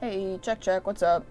Hey, check, what's up?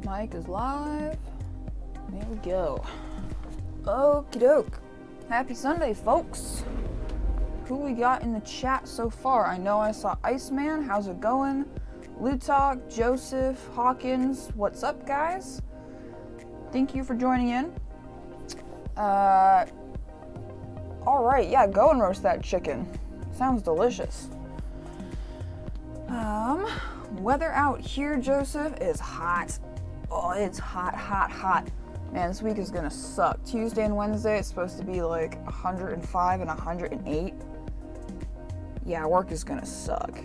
Mic is live. There we go. Okie doke. Happy Sunday, folks. Who we got in the chat so far? I know I saw Iceman. How's it going? Lutalk, Joseph, Hawkins. What's up, guys? Thank you for joining in. Alright, yeah, go and roast that chicken. Sounds delicious. Weather out here, Joseph, is hot. Oh, it's hot, hot, hot. Man, this week is gonna suck. Tuesday and Wednesday, it's supposed to be like 105 and 108. Yeah, work is gonna suck.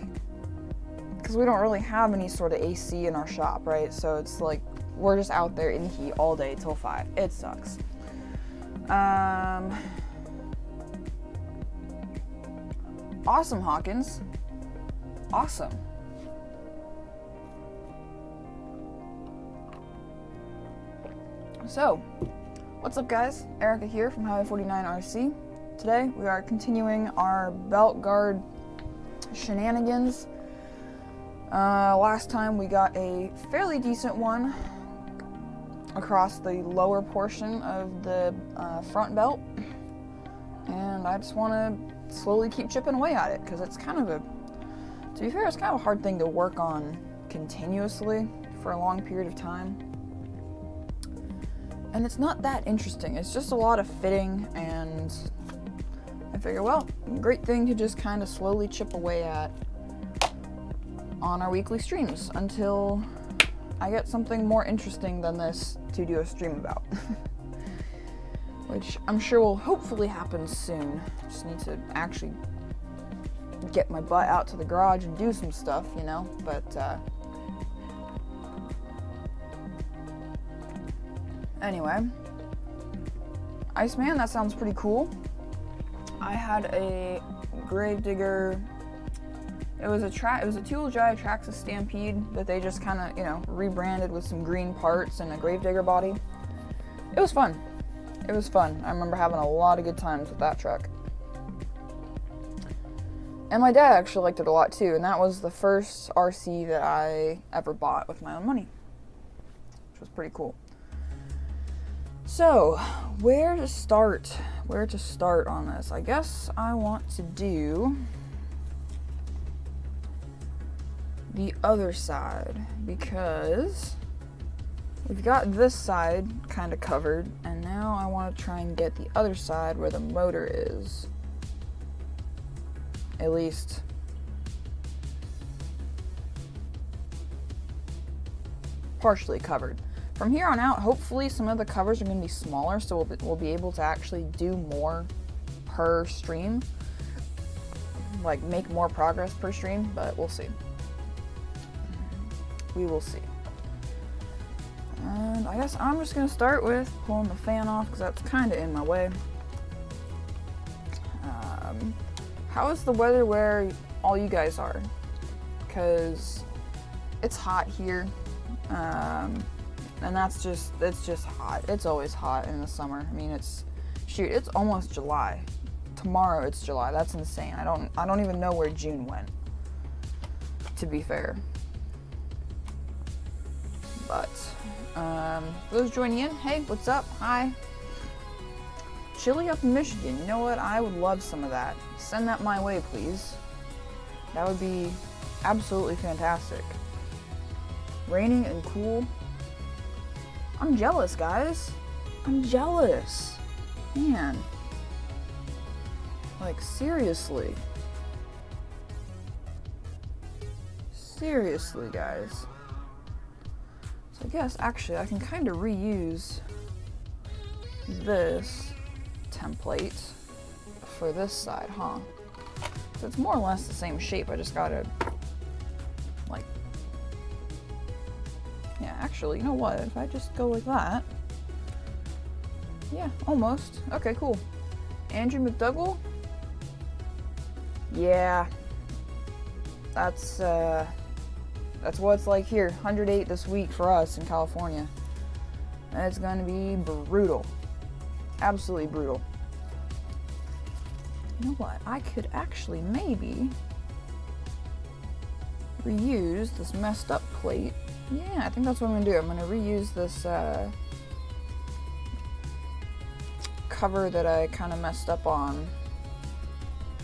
Because we don't really have any sort of AC in our shop, right? So it's like, we're just out there in the heat all day till 5. It sucks. Awesome, Hawkins. Awesome. So, what's up guys? Erica here from Highway 49 RC. Today we are continuing our belt guard shenanigans. Last time we got a fairly decent one across the lower portion of the front belt, and I just want to slowly keep chipping away at it because it's kind of to be fair, it's kind of a hard thing to work on continuously for a long period of time. And it's not that interesting. It's just a lot of fitting, and I figure, well, great thing to just kind of slowly chip away at on our weekly streams until I get something more interesting than this to do a stream about. Which I'm sure will hopefully happen soon. Just need to actually get my butt out to the garage and do some stuff, you know, but anyway, Iceman, that sounds pretty cool. I had a Gravedigger. It was a two-wheel drive Traxxas Stampede that they just kind of, you know, rebranded with some green parts and a Gravedigger body. It was fun. It was fun. I remember having a lot of good times with that truck. And my dad actually liked it a lot too, and that was the first RC that I ever bought with my own money, which was pretty cool. So, where to start? Where to start on this? I guess I want to do the other side, because we've got this side kind of covered, and now I want to try and get the other side where the motor is at least partially covered. From here on out, hopefully some of the covers are going to be smaller, so we'll be able to actually do more per stream, like make more progress per stream, but we'll see. We will see. And I guess I'm just going to start with pulling the fan off because that's kind of in my way. How is the weather where all you guys are? Because it's hot here. And it's just hot. It's always hot in the summer. I mean, it's almost July. Tomorrow it's July. That's insane. I don't even know where June went, to be fair. But those joining in, hey, what's up? Hi. Chilly up in Michigan. You know what? I would love some of that. Send that my way, please. That would be absolutely fantastic. Raining and cool. I'm jealous, guys. I'm jealous. Man. Like, seriously. Seriously, guys. So I guess, actually, I can kind of reuse this template for this side, huh? So it's more or less the same shape. I just gotta, like, yeah, actually, you know what? If I just go like that, yeah, almost. Okay, cool. Andrew McDougall? Yeah, that's what it's like here. 108 this week for us in California. And it's gonna be brutal. Absolutely brutal. You know what? I could actually maybe reuse this messed up plate. Yeah, I think that's what I'm gonna do. I'm gonna reuse this cover that I kind of messed up on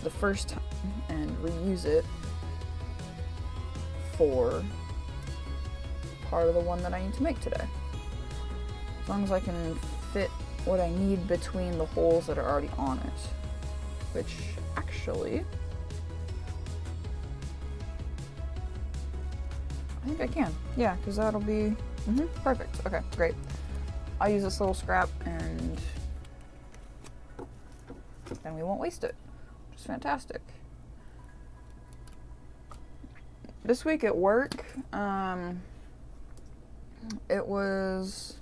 the first time and reuse it for part of the one that I need to make today. As long as I can fit what I need between the holes that are already on it. Which, actually, I think I can. Yeah, because that'll be perfect. Okay, great. I'll use this little scrap and then we won't waste it, which is fantastic. This week at work, it was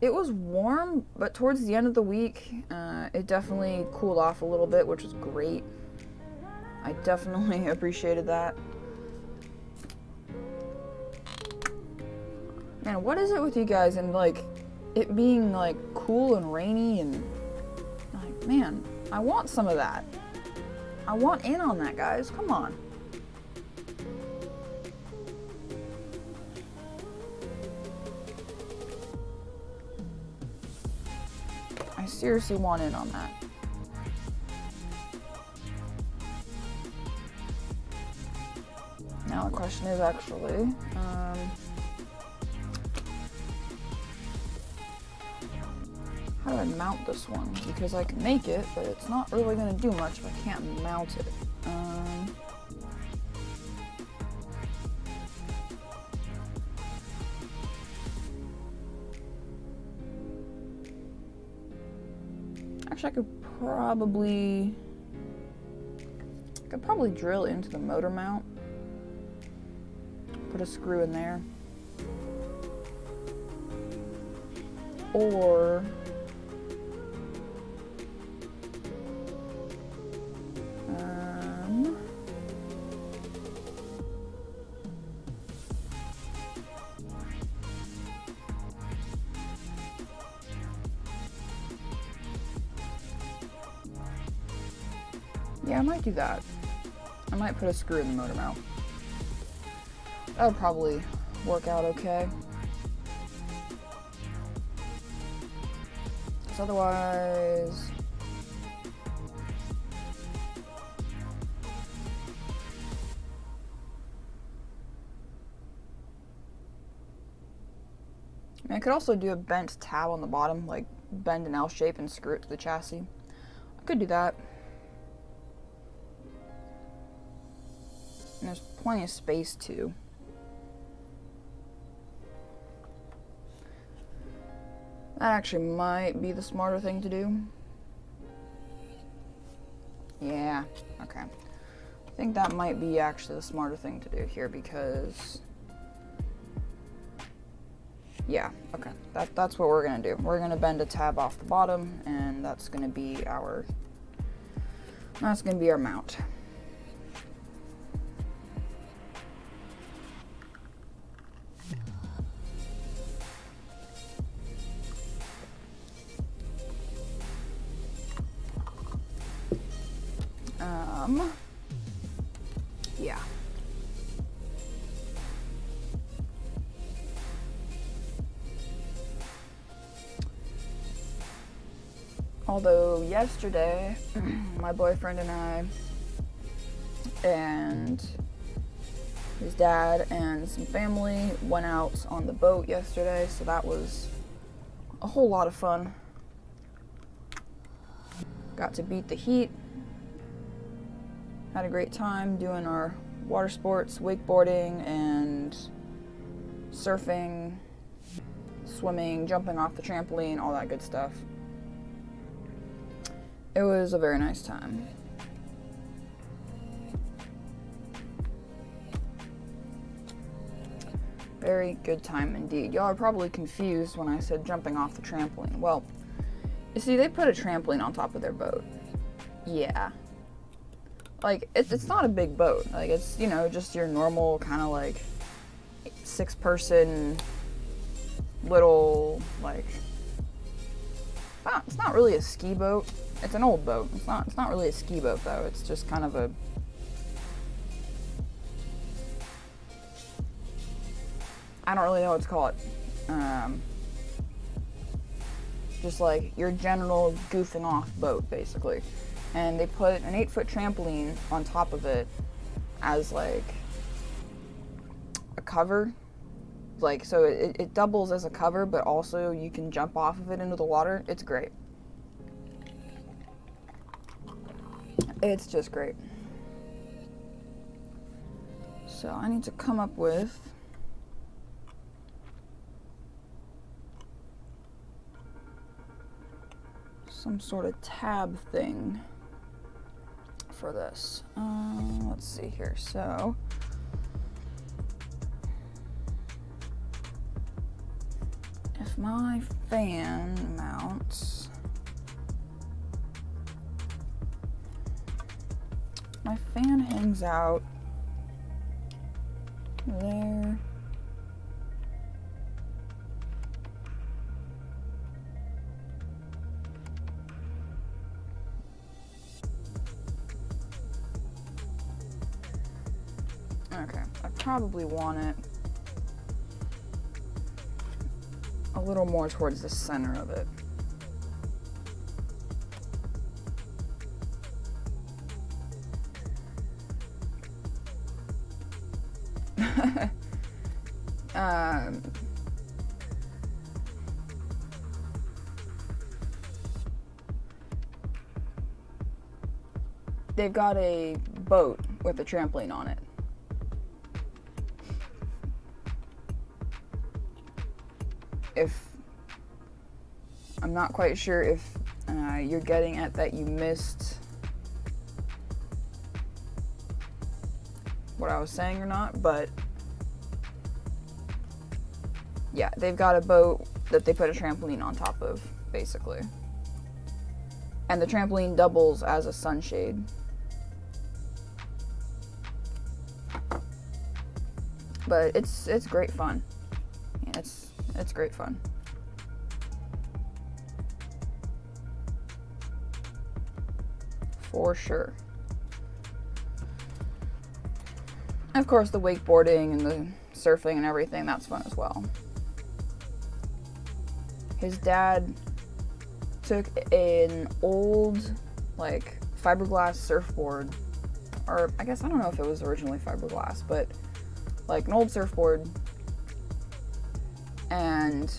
warm, but towards the end of the week, it definitely cooled off a little bit, which was great. I definitely appreciated that. Man, what is it with you guys and like it being like cool and rainy and like, man, I want some of that. I want in on that, guys. Come on. I seriously want in on that. Now the question is actually, how do I mount this one? Because I can make it, but it's not really going to do much if I can't mount it. Actually, I could probably drill into the motor mount. Put a screw in there. Or yeah, I might do that. I might put a screw in the motor mount. That would probably work out okay. Because otherwise, I mean, I could also do a bent tab on the bottom, like bend an L shape and screw it to the chassis. I could do that. And there's plenty of space too. That actually might be the smarter thing to do. Yeah, okay. I think that might be actually the smarter thing to do here because, yeah, okay. That's what we're gonna do. We're gonna bend a tab off the bottom and that's gonna be our mount. Yeah. Although yesterday, my boyfriend and I and his dad and some family went out on the boat yesterday, so that was a whole lot of fun. Got to beat the heat. Had a great time doing our water sports, wakeboarding and surfing, swimming, jumping off the trampoline, all that good stuff. It was a very nice time. Very good time indeed. Y'all are probably confused when I said jumping off the trampoline. Well, you see, they put a trampoline on top of their boat. Yeah. Like, it's not a big boat. Like, it's, you know, just your normal kind of, like, 6-person little, like, it's not really a ski boat. It's an old boat. It's not really a ski boat, though. It's just kind of a... I don't really know what to call it. Just, like, your general goofing off boat, basically. And they put an 8-foot trampoline on top of it as like a cover. Like, so it doubles as a cover, but also you can jump off of it into the water. It's great. It's just great. So I need to come up with some sort of tab thing for this. Let's see here. So if my fan mounts, my fan hangs out there. Okay, I probably want it a little more towards the center of it. They've got a boat with a trampoline on it. I'm not quite sure if you're getting at that you missed what I was saying or not, but yeah, they've got a boat that they put a trampoline on top of, basically. And the trampoline doubles as a sunshade. But it's great fun. Yeah, it's great fun. For sure. And of course, the wakeboarding and the surfing and everything, that's fun as well. His dad took an old, like, fiberglass surfboard, or I guess, I don't know if it was originally fiberglass, but like an old surfboard, and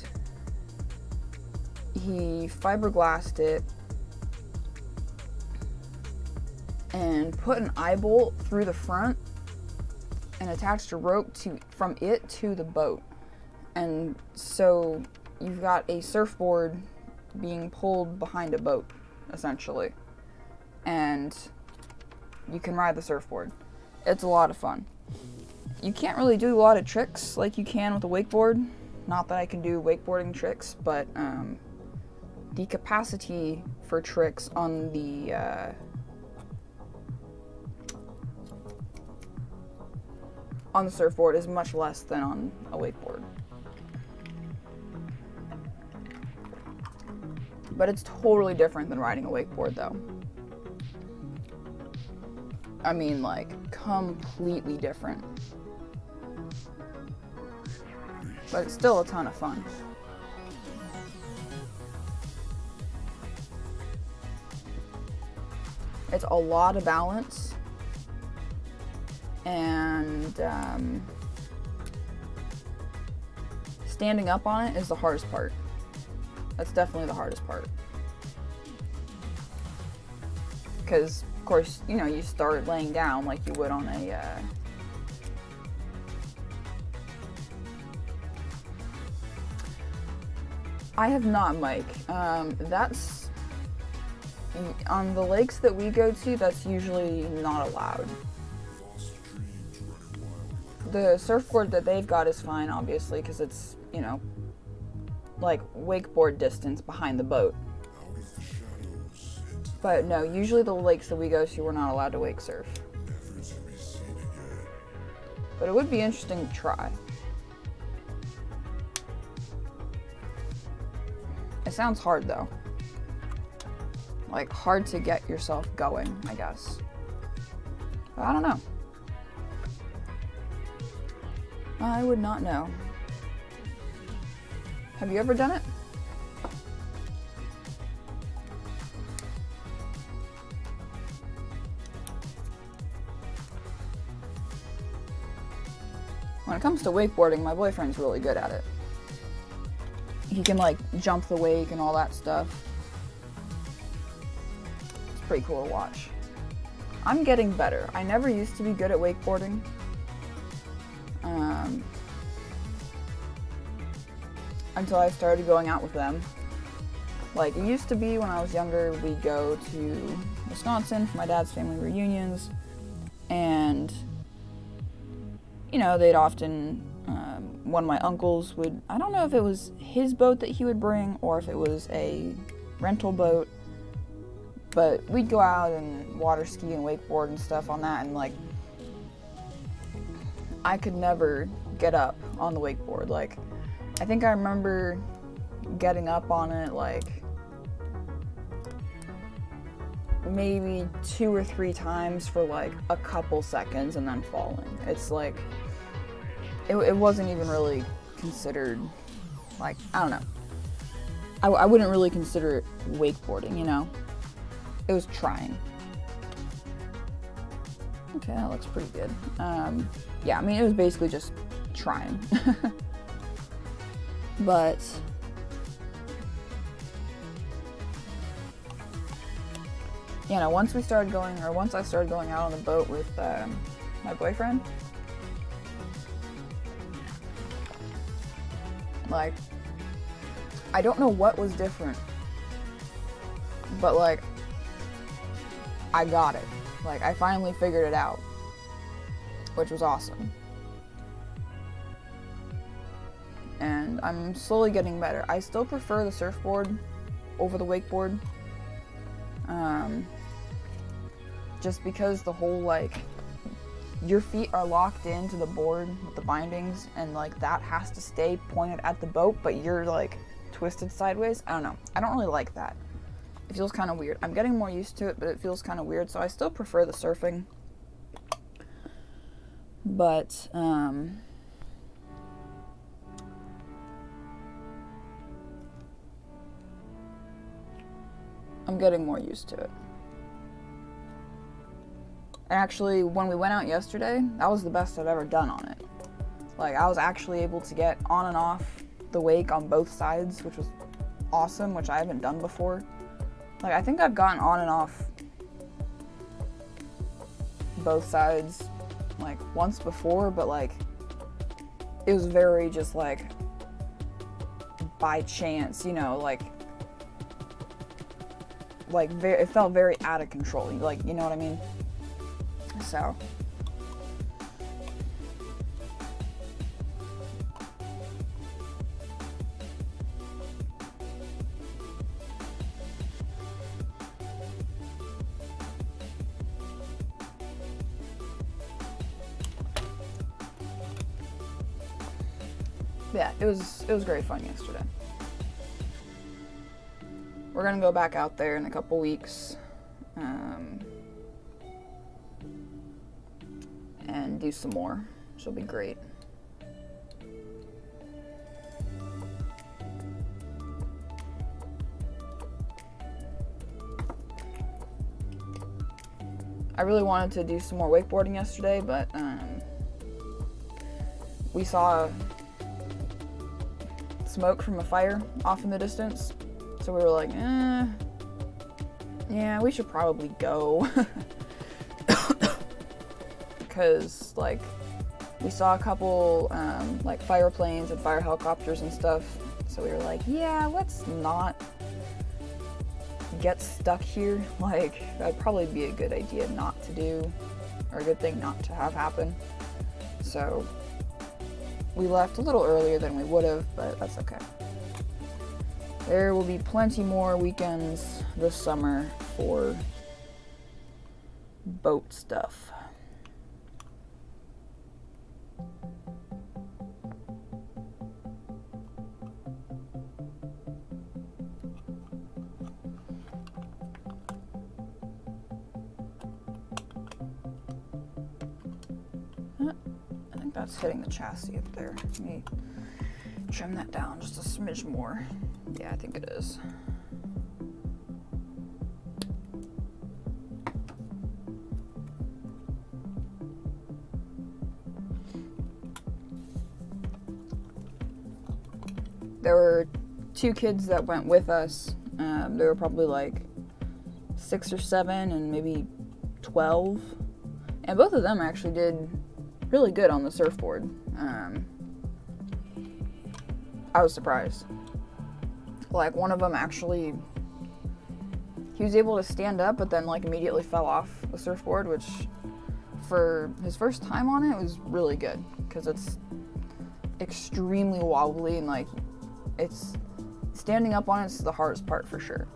he fiberglassed it and put an eye bolt through the front and attached a rope from it to the boat. And so you've got a surfboard being pulled behind a boat, essentially. And you can ride the surfboard. It's a lot of fun. You can't really do a lot of tricks like you can with a wakeboard. Not that I can do wakeboarding tricks, but the capacity for tricks on the surfboard is much less than on a wakeboard. But it's totally different than riding a wakeboard, though. I mean, like, completely different. But it's still a ton of fun. It's a lot of balance, and standing up on it is the hardest part. That's definitely the hardest part. Because, of course, you know, you start laying down like you would on a I have not, Mike. That's on the lakes that we go to, that's usually not allowed. The surfboard that they've got is fine, obviously, because it's, you know, like wakeboard distance behind the boat. But no, usually the lakes that we go to, we're not allowed to wake surf. But it would be interesting to try. It sounds hard, though. Like, hard to get yourself going, I guess. But I don't know. I would not know. Have you ever done it? When it comes to wakeboarding, my boyfriend's really good at it. He can, like, jump the wake and all that stuff. It's pretty cool to watch. I'm getting better. I never used to be good at wakeboarding. Until I started going out with them. Like, it used to be when I was younger, we'd go to Wisconsin for my dad's family reunions, and, you know, they'd often, one of my uncles would, I don't know if it was his boat that he would bring, or if it was a rental boat, but we'd go out and water ski and wakeboard and stuff on that, and, like, I could never get up on the wakeboard. Like, I think I remember getting up on it, like, maybe 2 or 3 times for, like, a couple seconds and then falling. It's, like, it wasn't even really considered, like, I don't know. I wouldn't really consider it wakeboarding, you know? It was trying. Okay, that looks pretty good. Yeah, I mean, it was basically just trying. But you know, once I started going out on the boat with my boyfriend, like, I don't know what was different, but, like, I got it. Like, I finally figured it out, which was awesome. And I'm slowly getting better. I still prefer the surfboard over the wakeboard. Just because the whole, like, your feet are locked into the board with the bindings, and, like, that has to stay pointed at the boat, but you're, like, twisted sideways. I don't know. I don't really like that. It feels kind of weird. I'm getting more used to it, but it feels kind of weird, so I still prefer the surfing. But, I'm getting more used to it. Actually, when we went out yesterday, that was the best I've ever done on it. Like, I was actually able to get on and off the wake on both sides, which was awesome, which I haven't done before. Like, I think I've gotten on and off both sides, like, once before, but, like, it was very just, like, by chance, you know, like, it felt very out of control, like, you know what I mean? So, yeah, it was great fun yesterday. We're gonna go back out there in a couple weeks, and do some more, which will be great. I really wanted to do some more wakeboarding yesterday, but we saw smoke from a fire off in the distance, so we were like, yeah, we should probably go. Because, like, we saw a couple, like, fire planes and fire helicopters and stuff, so we were like, yeah, let's not get stuck here. Like, that'd probably be a good idea not to do, or a good thing not to have happen. So, we left a little earlier than we would have, but that's okay. There will be plenty more weekends this summer for boat stuff. I think that's hitting the chassis up there. Let me trim that down just a smidge more. Yeah, I think it is. There were 2 kids that went with us. They were probably like 6 or 7 and maybe 12. And both of them actually did really good on the surfboard. I was surprised. Like, one of them actually, he was able to stand up, but then, like, immediately fell off the surfboard, which, for his first time on it, was really good, because it's extremely wobbly, and, like, it's, standing up on it's the hardest part, for sure.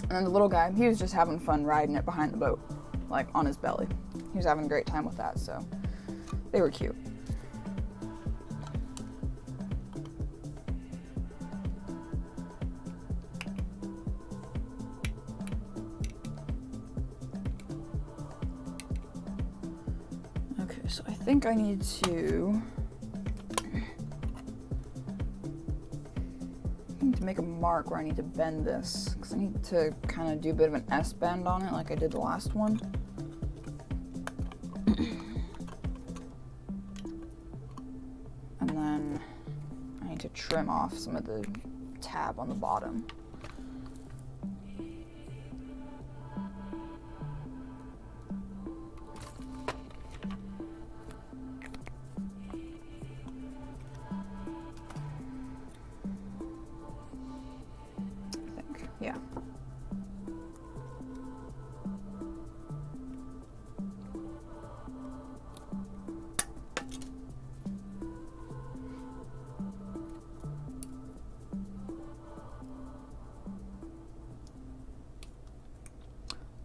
And then the little guy, he was just having fun riding it behind the boat, like, on his belly. He was having a great time with that, so they were cute. Okay, so I think I need to make a mark where I need to bend this, because I need to kind of do a bit of an S bend on it like I did the last one. And then I need to trim off some of the tab on the bottom. Yeah.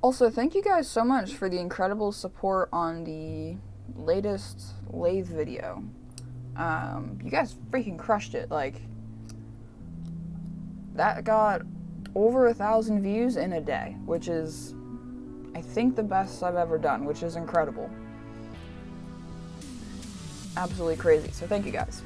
Also, thank you guys so much for the incredible support on the latest lathe video. You guys freaking crushed it. Like, that got over 1,000 views in a day, which is, I think, the best I've ever done, which is incredible. Absolutely crazy. So thank you guys.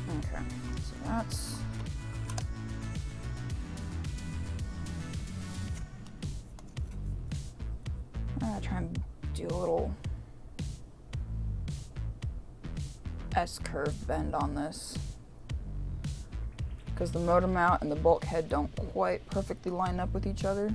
Okay, so that's try and do a little S-curve bend on this, because the motor mount and the bulkhead don't quite perfectly line up with each other.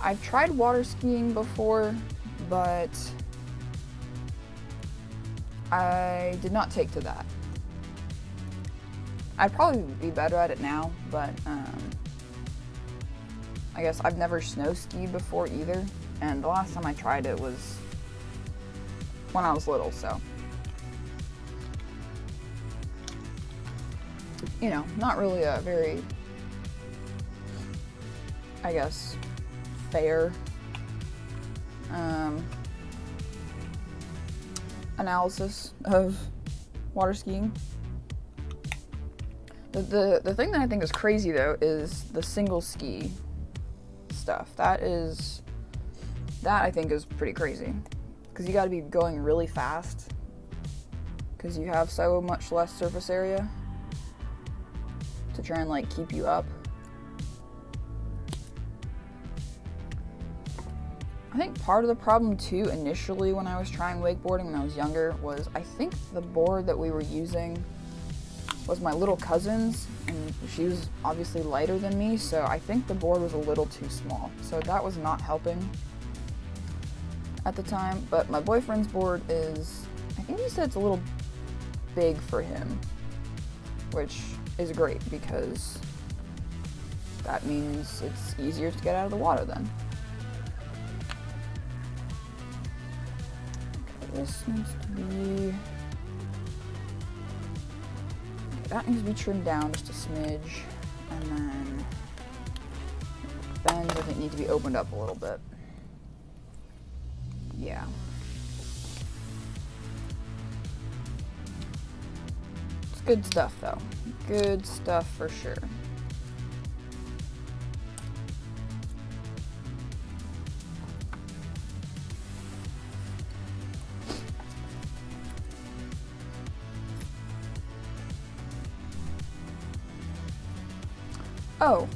I've tried water skiing before, but I did not take to that. I'd probably be better at it now, but I guess I've never snow skied before either, and the last time I tried it was when I was little, so. You know, not really a very, I guess, fair analysis of water skiing. The thing that I think is crazy though is the single ski stuff. That I think is pretty crazy, because you got to be going really fast because you have so much less surface area to try and like keep you up. I think part of the problem too, initially when I was trying wakeboarding when I was younger, was I think the board that we were using was my little cousin's, and she was obviously lighter than me, so I think the board was a little too small. So that was not helping at the time, but my boyfriend's board is, I think he said it's a little big for him, which is great because that means it's easier to get out of the water then. This needs to be, that needs to be trimmed down just a smidge, and then the bends I think need to be opened up a little bit. Yeah. It's good stuff though. Good stuff for sure. Oh,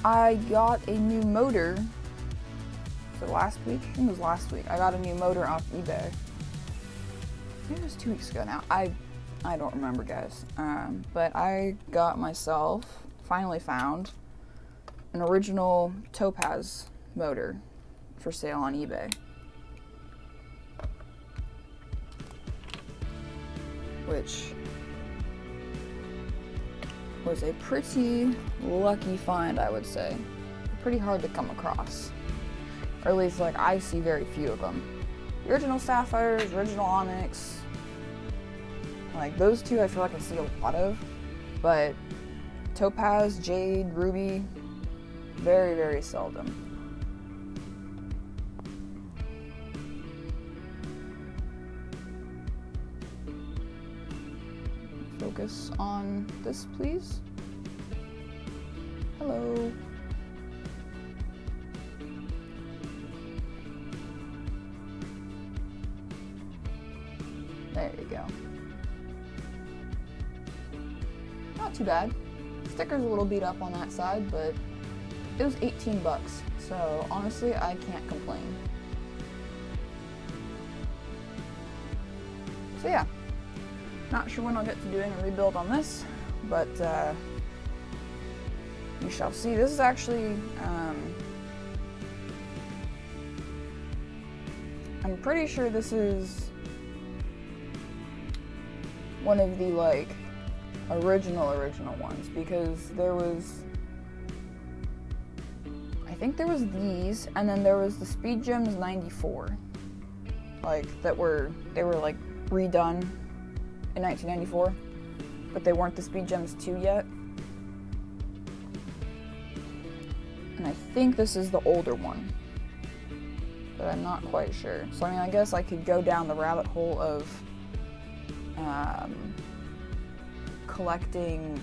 I got a new motor. So last week? I think it was last week. I got a new motor off eBay. Maybe it was 2 weeks ago now. I don't remember, guys. But I got myself, finally found, an original Topaz motor for sale on eBay. Which was a pretty lucky find, I would say. Pretty hard to come across. Or at least, like, I see very few of them. The original sapphires, original onyx, like, those two I feel like I see a lot of. But topaz, jade, ruby, very, very seldom. Focus on this, please. Hello. There you go. Not too bad. Sticker's a little beat up on that side, but it was 18 bucks. So honestly, I can't complain. So yeah. Not sure when I'll get to doing a rebuild on this, but you shall see. This is actually, I'm pretty sure this is one of the, like, original ones, because there was, I think there was these, and then there was the Speed Gems 94, like, they were like redone in 1994, but they weren't the Speed Gems 2 yet. And I think this is the older one, but I'm not quite sure. So I mean, I guess I could go down the rabbit hole of collecting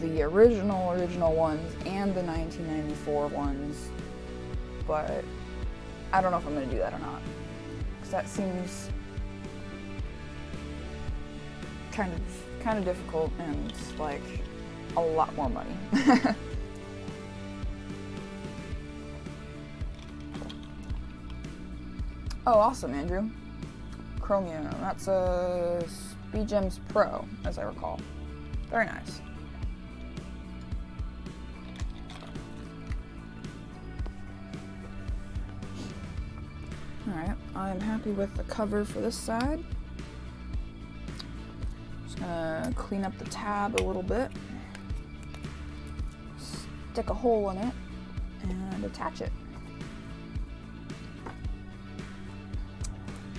the original ones and the 1994 ones, but I don't know if I'm gonna do that or not. That seems kind of difficult and like a lot more money. Oh, awesome, Andrew. Chromium. That's a Speed Gems Pro, as I recall. Very nice. Alright, I'm happy with the cover for this side. Just gonna clean up the tab a little bit, stick a hole in it, and attach it.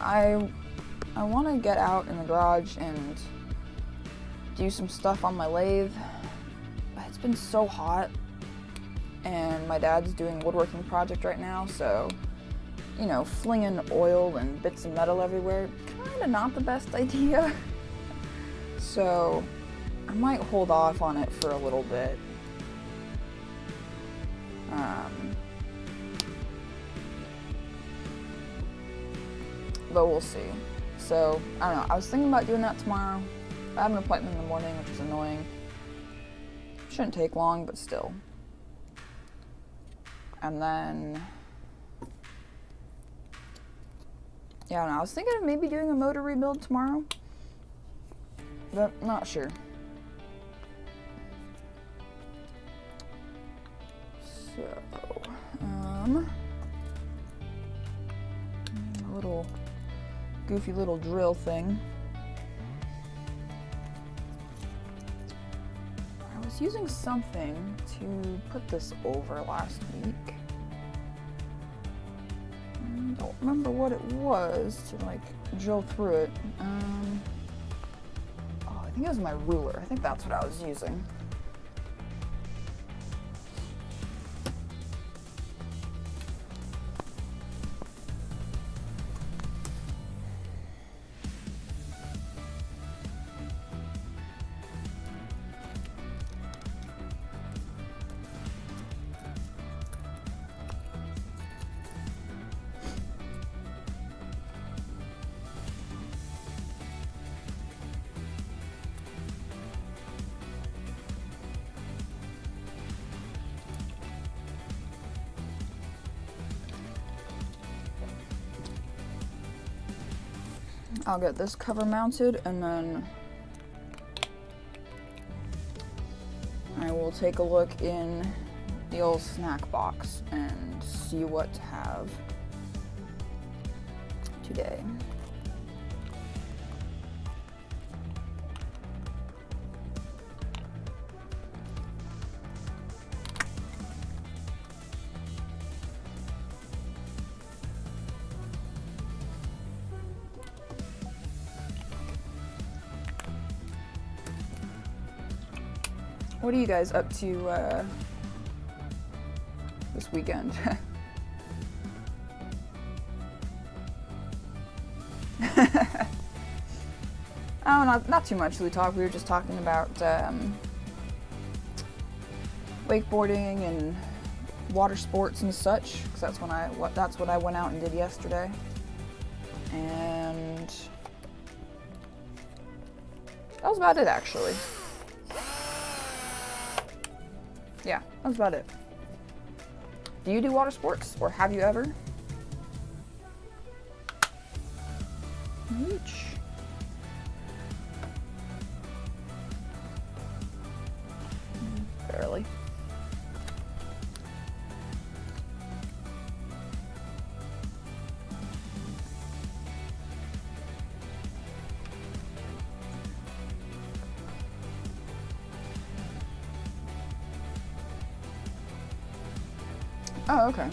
I want to get out in the garage and do some stuff on my lathe. It's been so hot, and my dad's doing a woodworking project right now, so you know, flinging oil and bits of metal everywhere, kinda not the best idea. So I might hold off on it for a little bit. But we'll see. So, I don't know, I was thinking about doing that tomorrow. I have an appointment in the morning, which is annoying. Shouldn't take long, but still. And then, yeah, I don't know. I was thinking of maybe doing a motor rebuild tomorrow, but not sure. So, a little goofy little drill thing. I was using something to put this over last week. I don't remember what it was to like drill through it. Oh, I think it was my ruler. I think that's what I was using. I'll get this cover mounted, and then I will take a look in the old snack box and see what to have today. What are you guys up to this weekend? Oh, not too much. We were just talking about wakeboarding and water sports and such, because that's what I went out and did yesterday. And that was about it, actually. Yeah, that's about it. Do you do water sports, or have you ever? Reach. Barely. Oh, okay.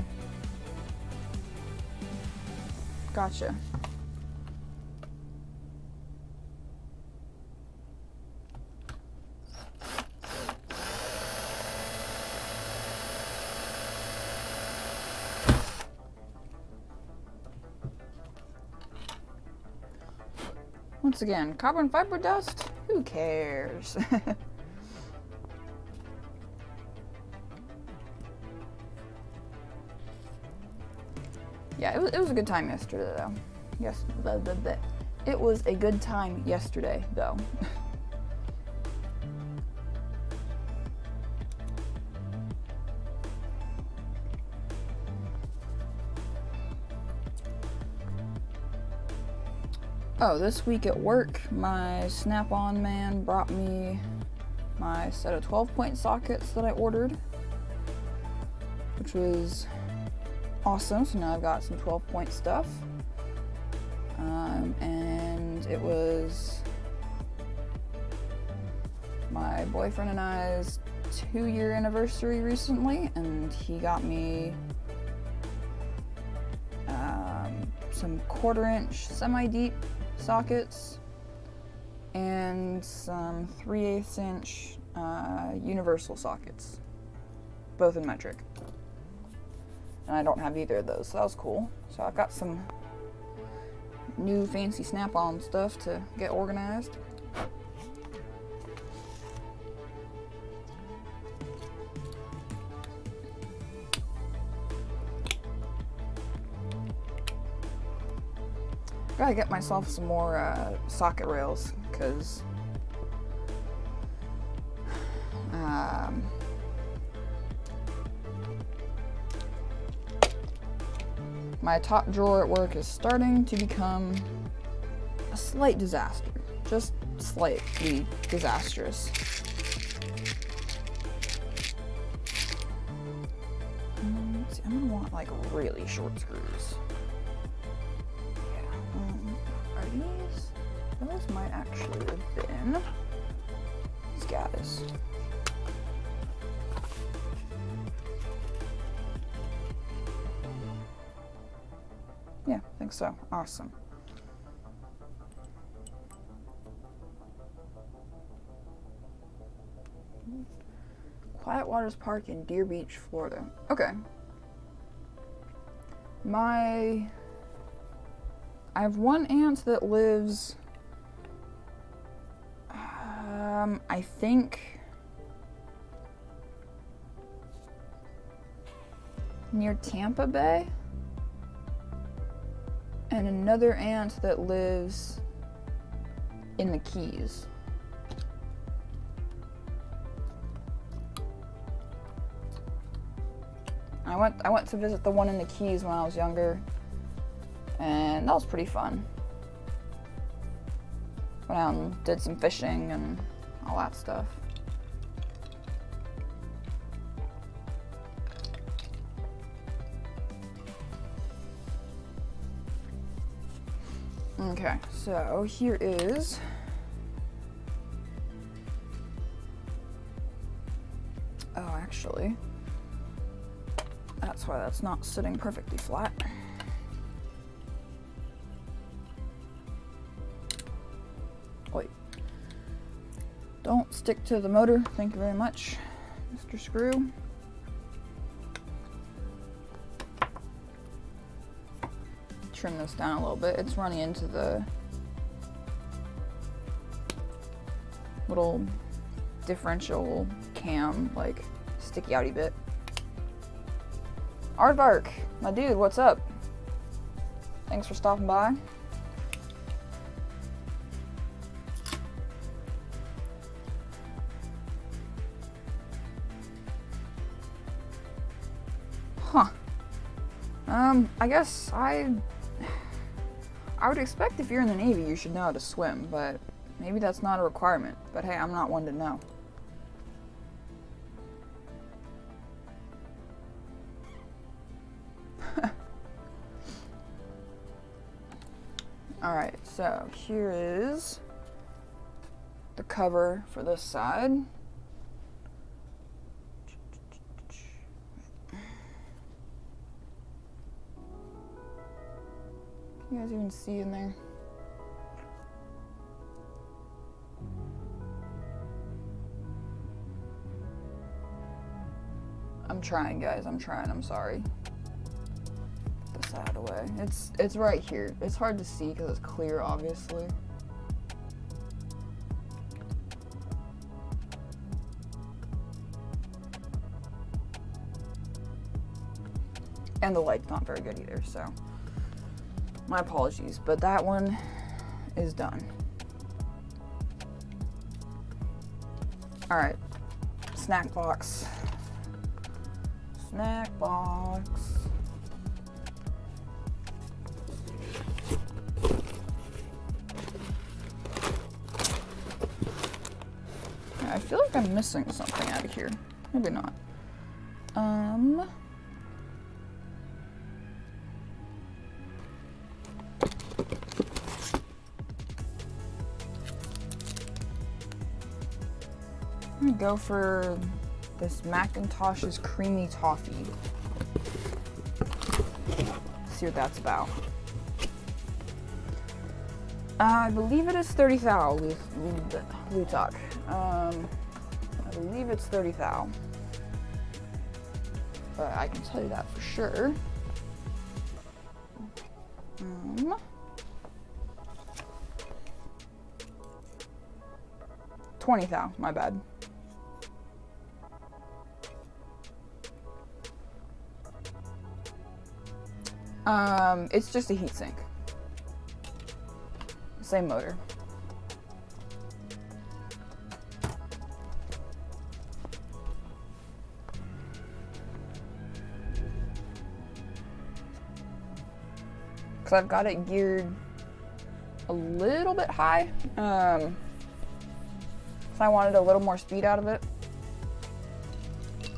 Gotcha. Once again, carbon fiber dust? Who cares? Yeah, it was a good time yesterday, though. Yes, it was a good time yesterday, though. Oh, this week at work, my Snap-on man brought me my set of 12-point sockets that I ordered, which was awesome. So now I've got some 12-point stuff. And it was my boyfriend and I's 2-year anniversary recently, and he got me some 1/4-inch semi-deep sockets and some 3/8-inch universal sockets, both in metric. And I don't have either of those, so that was cool. So I've got some new fancy Snap-on stuff to get organized. Gotta get myself some more socket rails, because my top drawer at work is starting to become a slight disaster. Just slightly disastrous. See, I'm gonna want like really short screws. Yeah. Are these? Those might actually have been these guys. Yeah, I think so. Awesome. Quiet Waters Park in Deer Beach, Florida. Okay. I have one aunt that lives, I think, near Tampa Bay. And another aunt that lives in the Keys. I went to visit the one in the Keys when I was younger, and that was pretty fun. Went out and did some fishing and all that stuff. Okay, so here is actually, that's why that's not sitting perfectly flat. Wait. Don't stick to the motor. Thank you very much, Mr. Screw. Trim this down a little bit. It's running into the little differential cam, like, sticky outy bit. Aardvark, my dude, what's up? Thanks for stopping by. Huh. I guess I would expect if you're in the Navy you should know how to swim, but maybe that's not a requirement. But hey, I'm not one to know. Alright, so here is the cover for this side. Can you guys even see in there? I'm trying, guys. I'm trying. I'm sorry. Put this out of the way. It's right here. It's hard to see because it's clear, obviously. And the light's not very good either, so my apologies. But that one is done. All right, snack box. Snack box. I feel like I'm missing something out of here. Maybe not. I'm gonna go for this Macintosh's creamy toffee. See what that's about. I believe it is 30 thou, Lutak. I believe it's 30 thou. But I can tell you that for sure. 20 thou, my bad. It's just a heatsink. Same motor. Because I've got it geared a little bit high. So I wanted a little more speed out of it.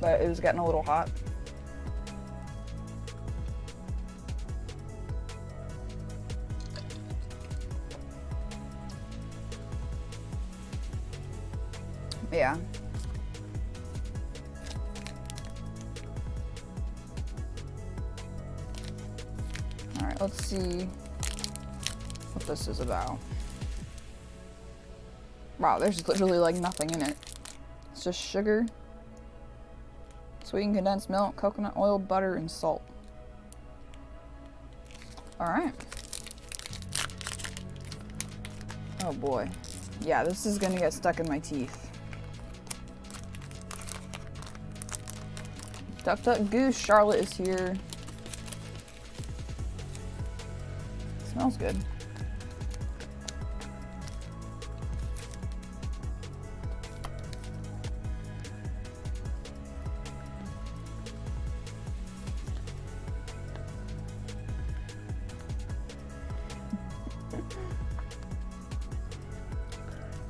But it was getting a little hot. Yeah. All right, let's see what this is about. Wow, there's literally like nothing in it. It's just sugar, sweetened condensed milk, coconut oil, butter, and salt. All right. Oh boy. Yeah, this is gonna get stuck in my teeth. Duck, duck, goose, Charlotte is here. Smells good.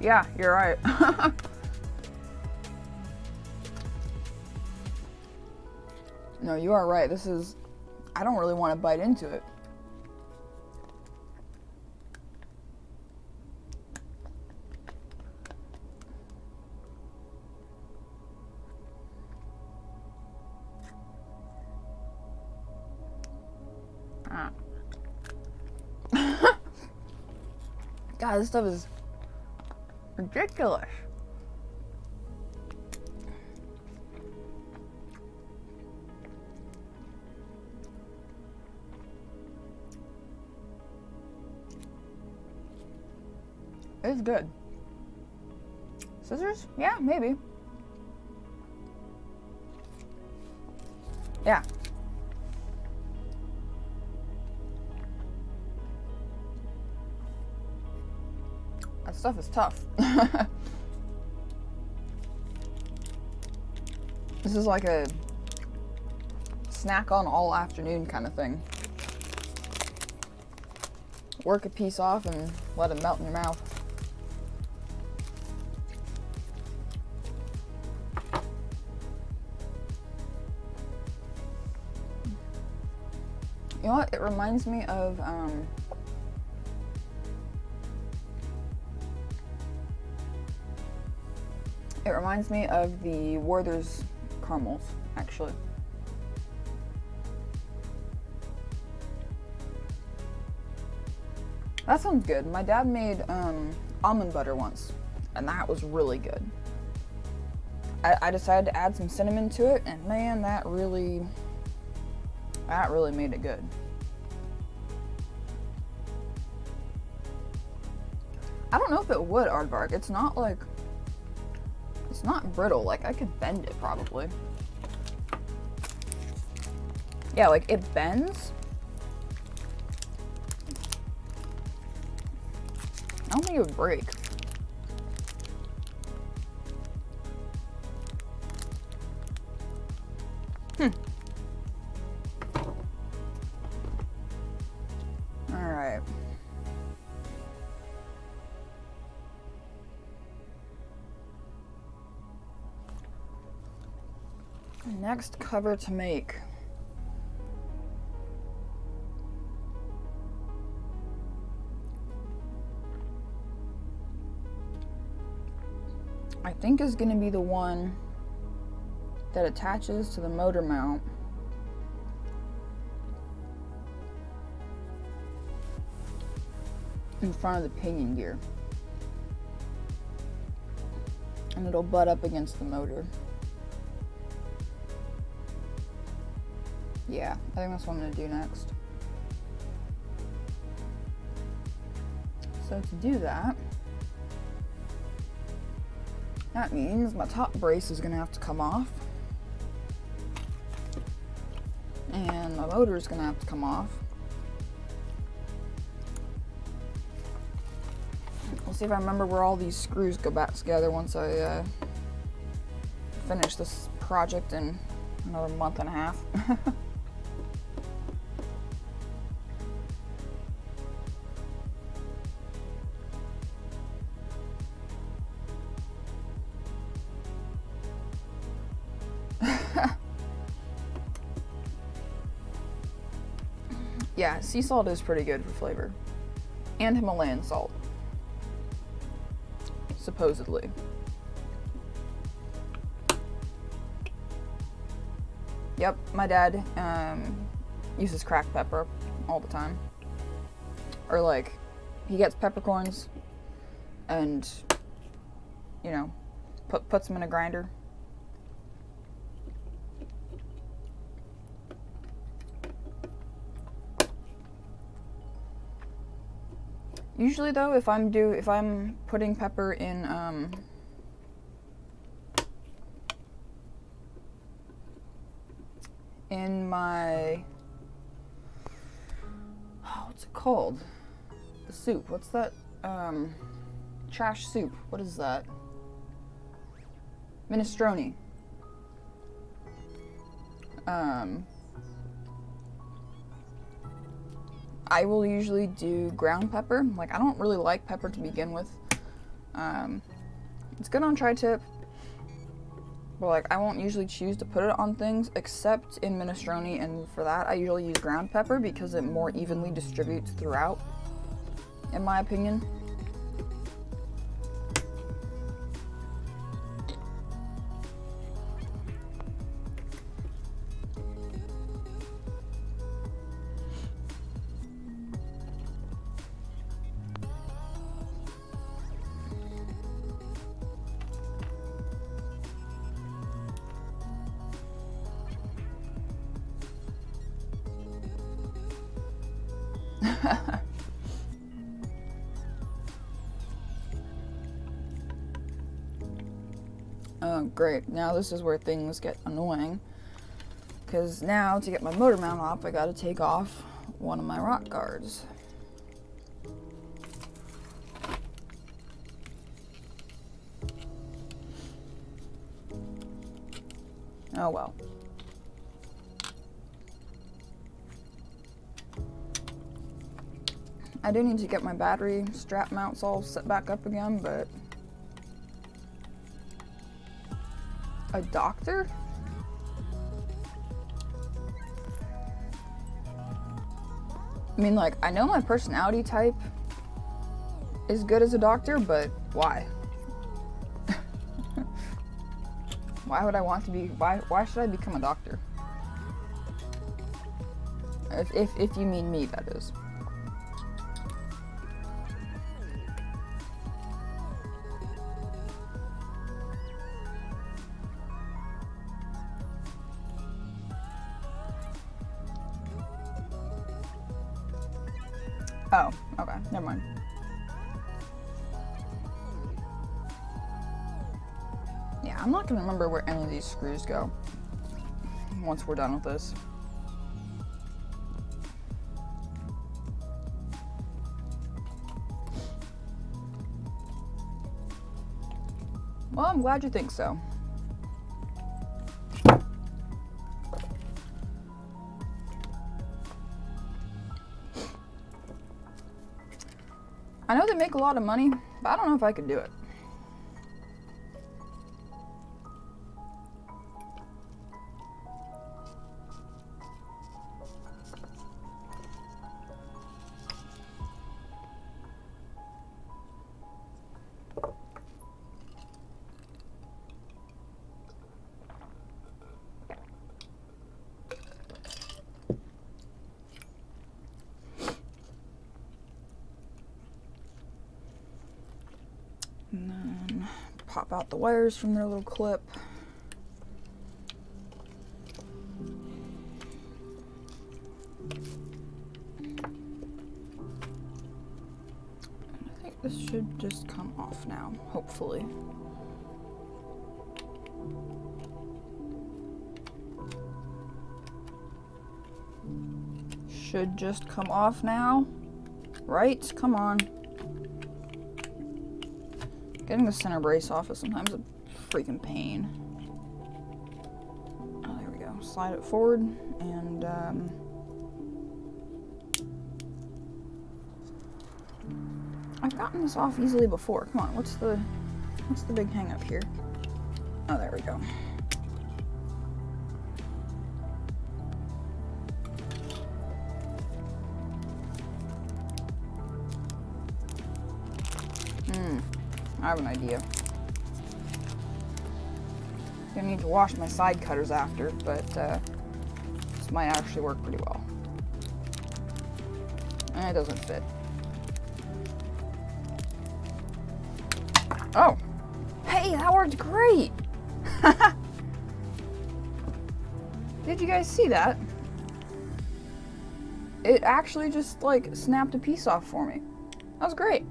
Yeah, you're right. No, you are right. This is... I don't really want to bite into it. God, this stuff is ridiculous. It's good. Scissors? Yeah, maybe. Yeah. That stuff is tough. This is like a snack on all afternoon kind of thing. Work a piece off and let it melt in your mouth. You know what? It reminds me of the Werther's caramels, actually. That sounds good. My dad made almond butter once, and that was really good. I decided to add some cinnamon to it, and man, that really made it good. I don't know if it would, Aardvark. It's not like... It's not brittle. Like, I could bend it, probably. Yeah, like, it bends. I don't think it would break. Alright. Next cover to make. I think is going to be the one that attaches to the motor mount. In front of the pinion gear. And it'll butt up against the motor. Yeah, I think that's what I'm going to do next. So to do that, that means my top brace is going to have to come off. And my motor is going to have to come off. We'll see if I remember where all these screws go back together once I finish this project in another month and a half. Yeah, sea salt is pretty good for flavor. And Himalayan salt. Supposedly. Yep, my dad uses cracked pepper all the time. Or like, he gets peppercorns and, you know, puts them in a grinder. Usually though, if I'm putting pepper in my, what's it called? The soup. What's that? Trash soup. What is that? Minestrone. I will usually do ground pepper. Like, I don't really like pepper to begin with. It's good on tri-tip, but like I won't usually choose to put it on things except in minestrone, and for that I usually use ground pepper because it more evenly distributes throughout, in my opinion. Oh, great. Now this is where things get annoying. Because now, to get my motor mount off, I gotta take off one of my rock guards. Oh well. I do need to get my battery strap mounts all set back up again, but... A doctor? I mean, like, I know my personality type is good as a doctor, but why? Why would I want to be, why should I become a doctor? If you mean me, that is. Oh, okay, never mind. Yeah, I'm not gonna remember where any of these screws go once we're done with this. Well, I'm glad you think so. I know they make a lot of money, but I don't know if I could do it. And then pop out the wires from their little clip. And I think this should just come off now, hopefully. Should just come off now, right? Come on. Getting the center brace off is sometimes a freaking pain. Oh, there we go. Slide it forward, and I've gotten this off easily before. Come on, what's the big hang up here? Oh, there we go. I have an idea. Gonna need to wash my side cutters after, but this might actually work pretty well. And it doesn't fit. Oh! Hey, that worked great! Did you guys see that? It actually just, like, snapped a piece off for me. That was great.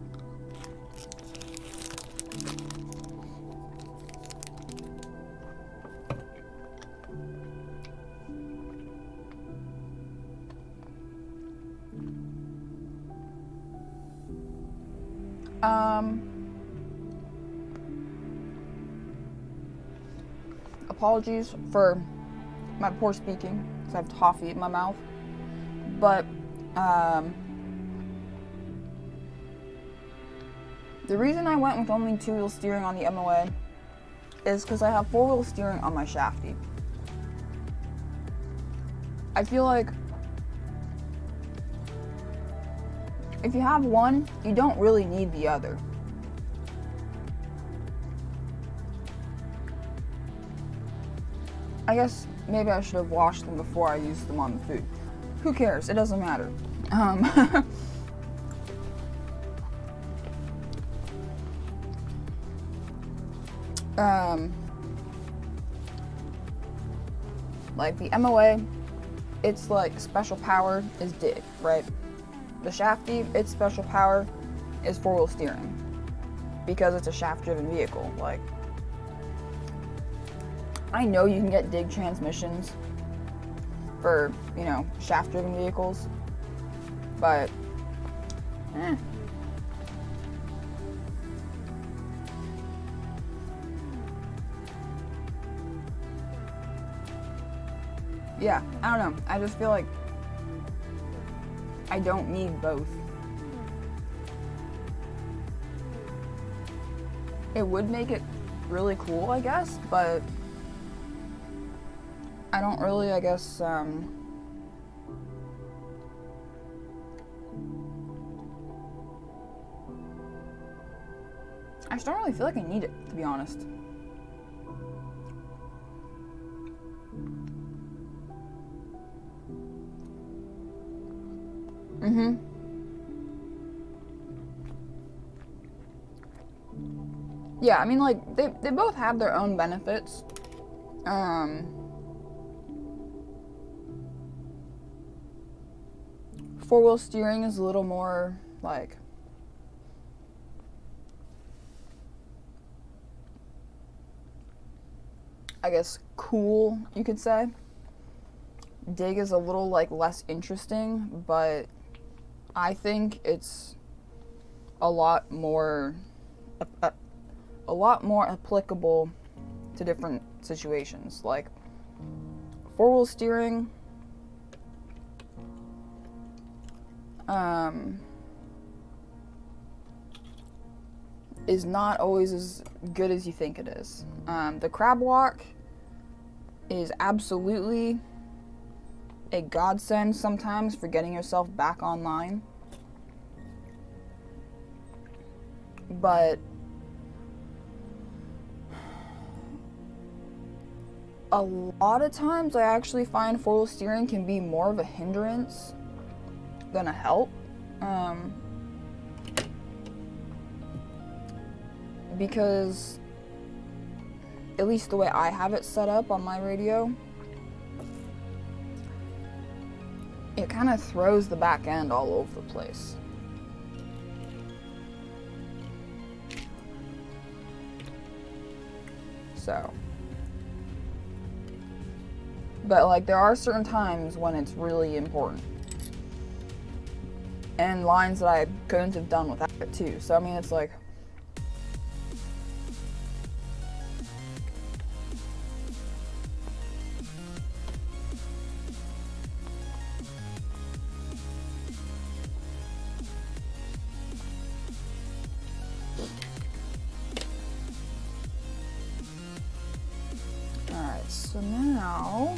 Apologies for my poor speaking, because I have toffee in my mouth, but The reason I went with only 2-wheel steering on the MOA is because I have 4-wheel steering on my Shafty. I feel like if you have one, you don't really need the other. I guess maybe I should have washed them before I used them on the food. Who cares? It doesn't matter. Like the MOA, it's like special power is dig, right? The Shafty, its special power is 4-wheel steering because it's a shaft-driven vehicle. Like, I know you can get dig transmissions for, you know, shaft-driven vehicles, but yeah, I don't know. I just feel like I don't need both. It would make it really cool, I guess, but I don't really, I guess, I just don't really feel like I need it, to be honest. Yeah, I mean, like, they both have their own benefits. 4-wheel steering is a little more, like, I guess, cool, you could say. Dig is a little, like, less interesting, but I think it's a lot more applicable to different situations. Like, 4-wheel steering is not always as good as you think it is. The crab walk is absolutely a godsend sometimes for getting yourself back online, but a lot of times I actually find 4-wheel steering can be more of a hindrance than a help, because at least the way I have it set up on my radio, it kind of throws the back end all over the place. So, but like there are certain times when it's really important, and lines that I couldn't have done without it too. So I mean, it's like, alright, so now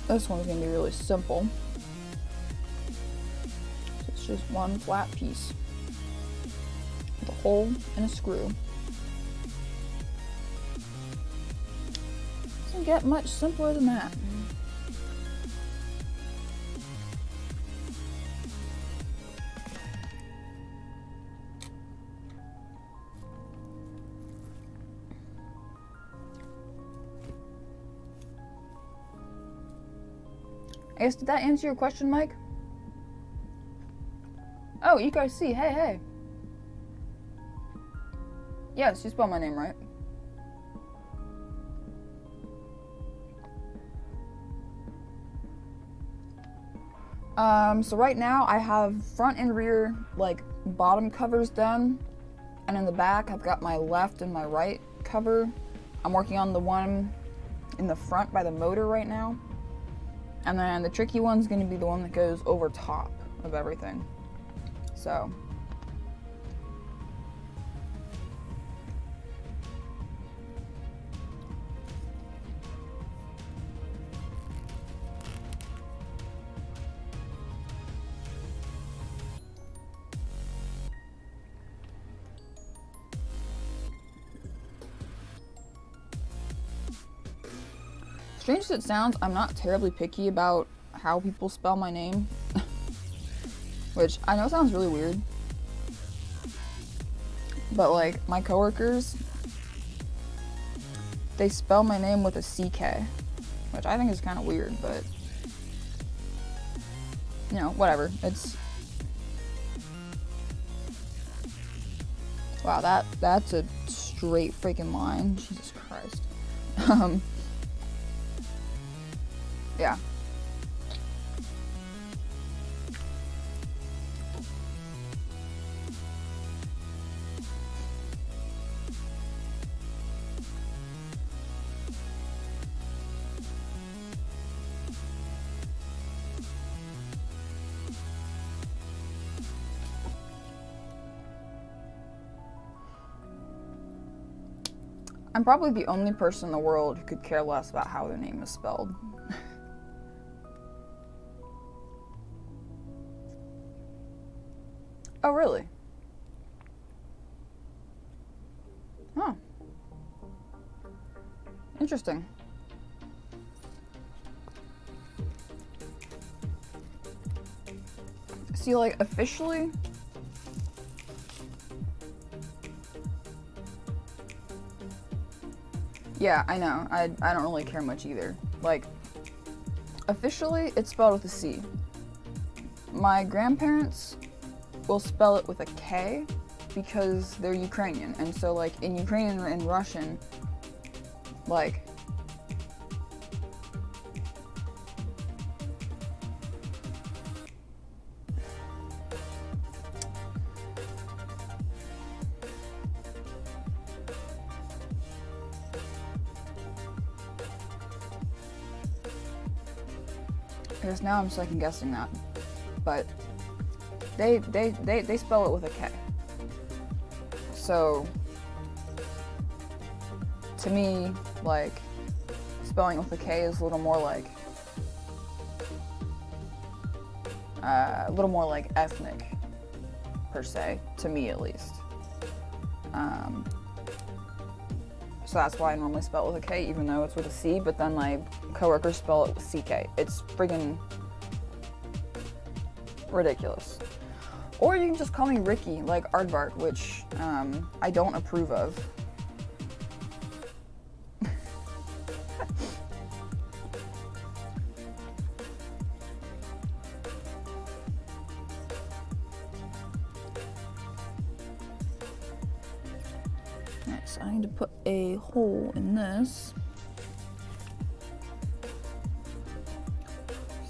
this one's gonna be really simple. It's just one flat piece with a hole and a screw. Doesn't get much simpler than that. I guess, did that answer your question, Mike? Oh, you guys see. Hey. Yes, you spelled my name right. So right now I have front and rear, like, bottom covers done. And in the back, I've got my left and my right cover. I'm working on the one in the front by the motor right now. And then the tricky one's gonna be the one that goes over top of everything. So. Strange as it sounds, I'm not terribly picky about how people spell my name. Which I know sounds really weird. But like, my coworkers, they spell my name with a CK. Which I think is kind of weird, but you know, whatever. It's wow, that's a straight freaking line. Jesus Christ. Yeah. I'm probably the only person in the world who could care less about how their name is spelled. Oh, really? Huh. Interesting. See, like, officially, yeah, I know. I don't really care much either. Like, officially, it's spelled with a C. My grandparents will spell it with a K because they're Ukrainian. And so, like, in Ukrainian and Russian, like, I guess now I'm second guessing that, but they spell it with a K. So to me, like, spelling it with a K is a little more like ethnic per se, to me at least. So that's why I normally spell it with a K, even though it's with a C, but then my coworkers spell it with CK. It's friggin' ridiculous. Or you can just call me Ricky, like Aardvark, which I don't approve of. Nice, I need to put a hole in this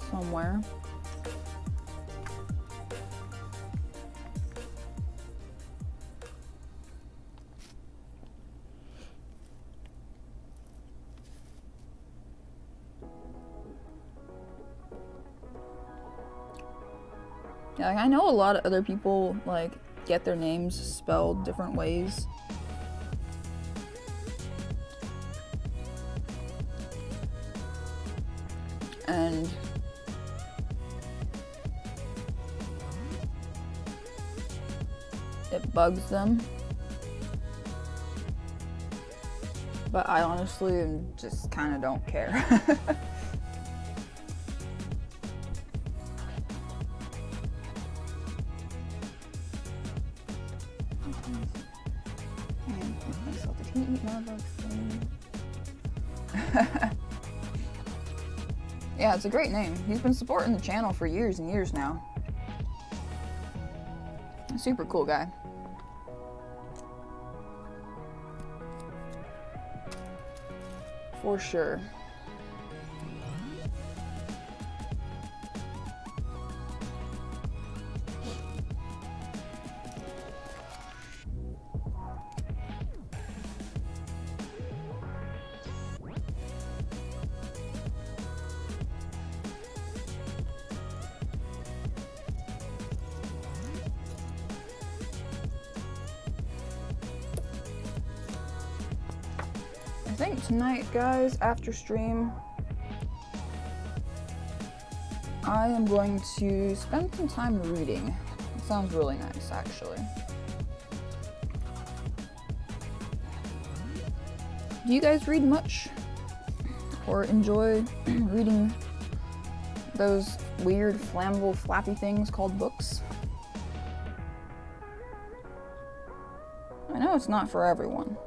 somewhere. Yeah, like, I know a lot of other people like get their names spelled different ways. And it bugs them. But I honestly just kind of don't care. Did he eat one of those things? Yeah, it's a great name. He's been supporting the channel for years and years now. Super cool guy. For sure. I think tonight, guys, after stream, I am going to spend some time reading. It sounds really nice, actually. Do you guys read much? Or enjoy reading those weird, flammable, flappy things called books? I know it's not for everyone.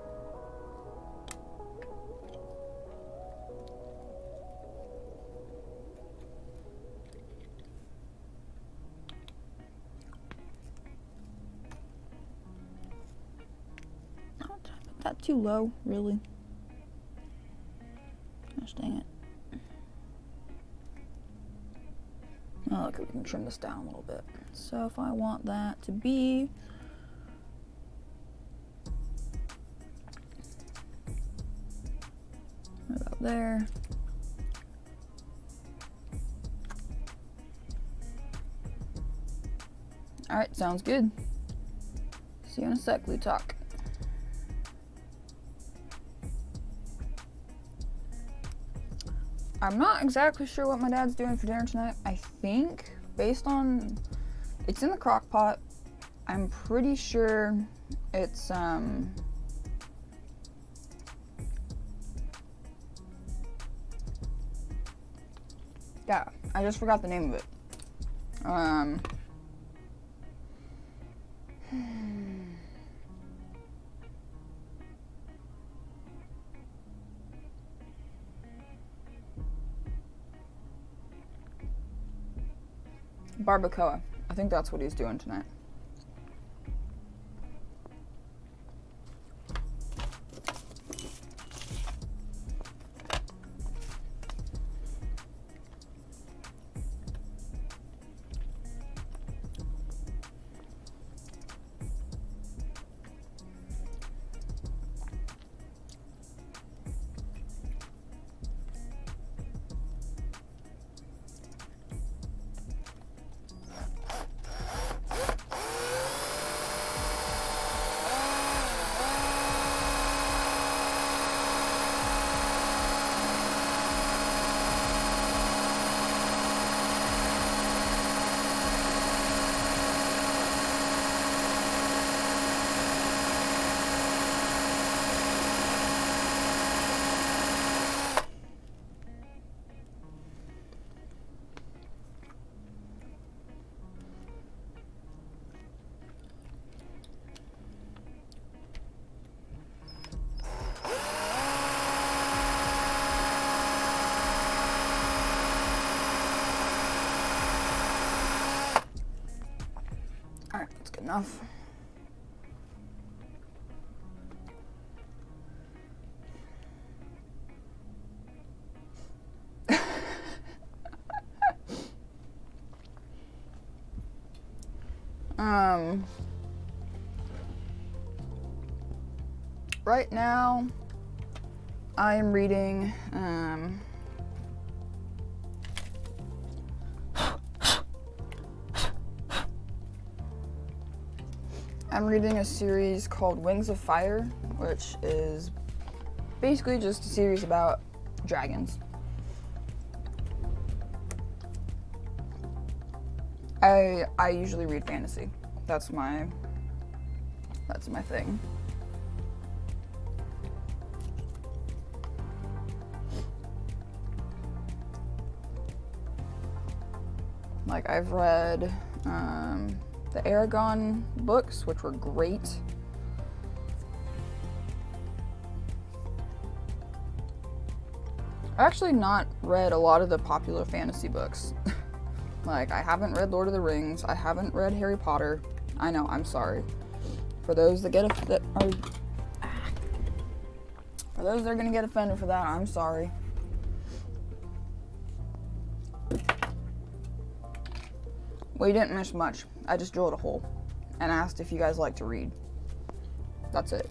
Not too low, really. Gosh dang it. Oh, look, we can trim this down a little bit. So if I want that to be about there. Alright, sounds good. See you in a sec, Blue Talk. I'm not exactly sure what my dad's doing for dinner tonight. I think, based on, it's in the crock pot. I'm pretty sure it's, yeah, I just forgot the name of it. Barbacoa. I think that's what he's doing tonight. Alright, that's good enough. Right now, I am reading, I'm reading a series called Wings of Fire, which is basically just a series about dragons. I usually read fantasy. That's my thing. Like, I've read the Aragon books, which were great. I've actually not read a lot of the popular fantasy books. Like, I haven't read Lord of the Rings. I haven't read Harry Potter. I know, I'm sorry. For those that are gonna get offended for that, I'm sorry. Well, you didn't miss much. I just drilled a hole and asked if you guys like to read. That's it.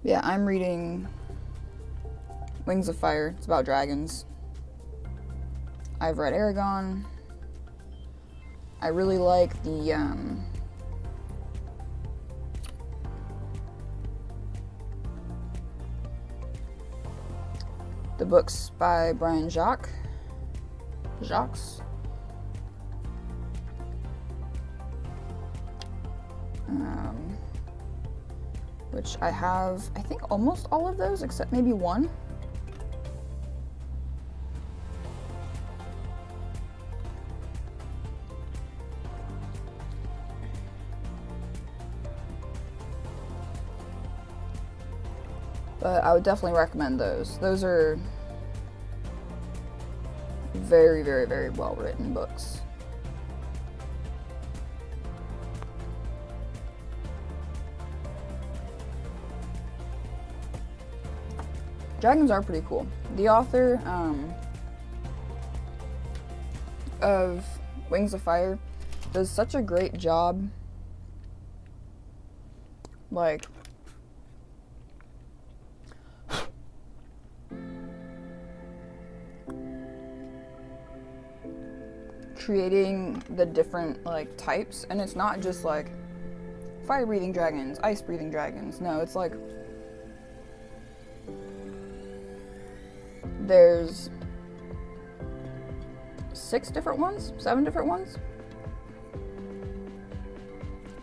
Yeah, I'm reading Wings of Fire. It's about dragons. I've read Aragon. I really like the The book's by Brian Jacques. Which I have, I think, almost all of those except maybe one. But I would definitely recommend those. Those are very, very, very well written books. Dragons are pretty cool. The author of Wings of Fire does such a great job, like, creating the different, like, types. And it's not just like fire breathing dragons, ice breathing dragons. No, it's like there's 7 different ones,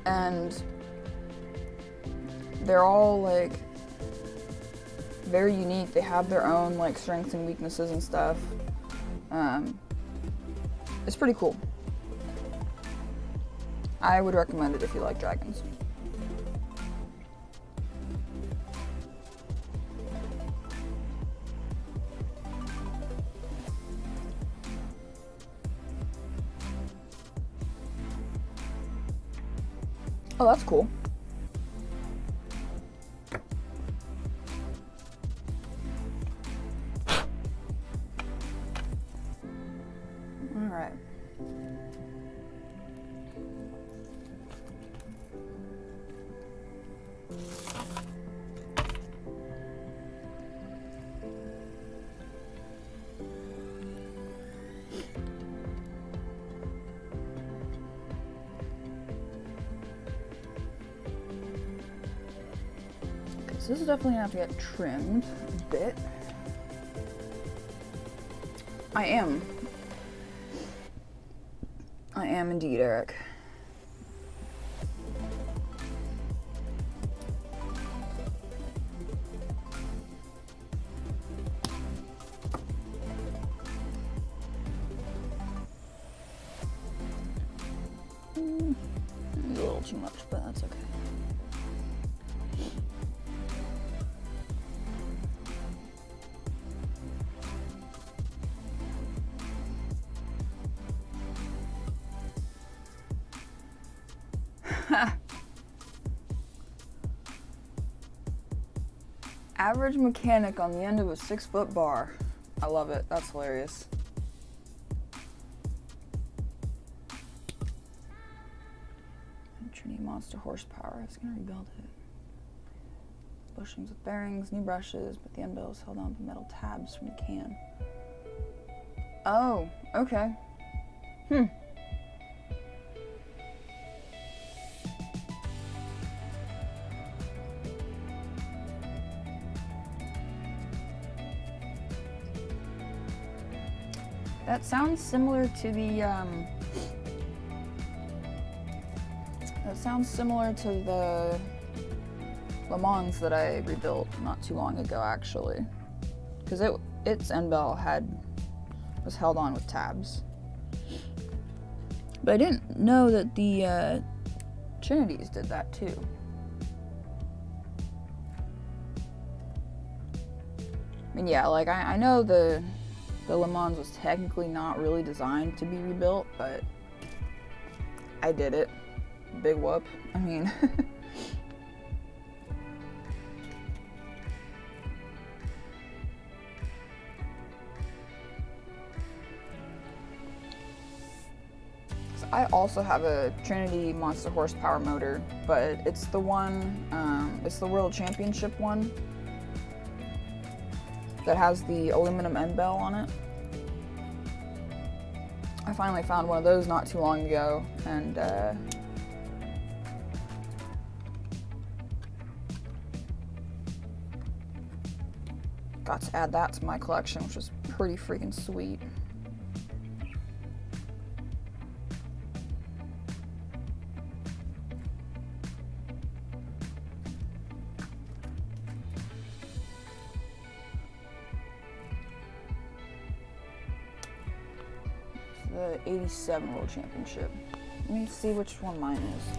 and they're all like very unique. They have their own like strengths and weaknesses and stuff. It's pretty cool. I would recommend it if you like dragons. Oh, that's cool. All right. So this is definitely gonna have to get trimmed a bit. I am indeed, Eric. A little too much, but that's okay. Average mechanic on the end of a 6-foot bar. I love it. That's hilarious. Trinity monster horsepower. It's gonna rebuild it. Bushings with bearings, new brushes, but the end bill is held on to metal tabs from the can. Oh, okay. That sounds similar to the Le Mans that I rebuilt not too long ago, actually, because its end bell was held on with tabs. But I didn't know that the Trinities did that too. I mean, yeah, like I know the Le Mans was technically not really designed to be rebuilt, but I did it. Big whoop. I mean, so I also have a Trinity Monster Horsepower motor, but it's the one, it's the World Championship one that has the aluminum end bell on it. I finally found one of those not too long ago, and got to add that to my collection, which is pretty freaking sweet. The 87 World Championship. Let me see which one mine is.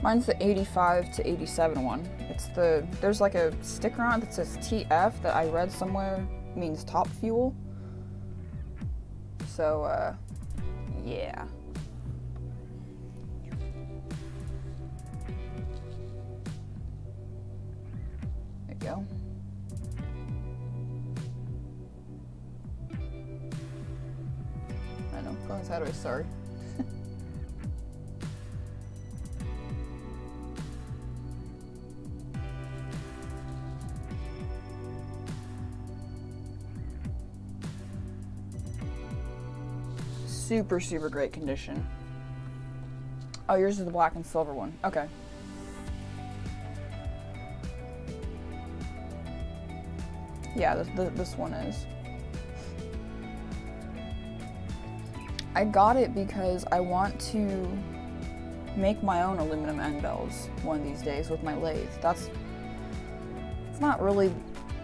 Mine's the 85 to 87 one. It's there's like a sticker on it that says TF that I read somewhere means top fuel. So, yeah. There you go. I know, going sideways, sorry. Super, super great condition. Oh, yours is the black and silver one. Okay. Yeah, this one is. I got it because I want to make my own aluminum end bells one of these days with my lathe. It's not really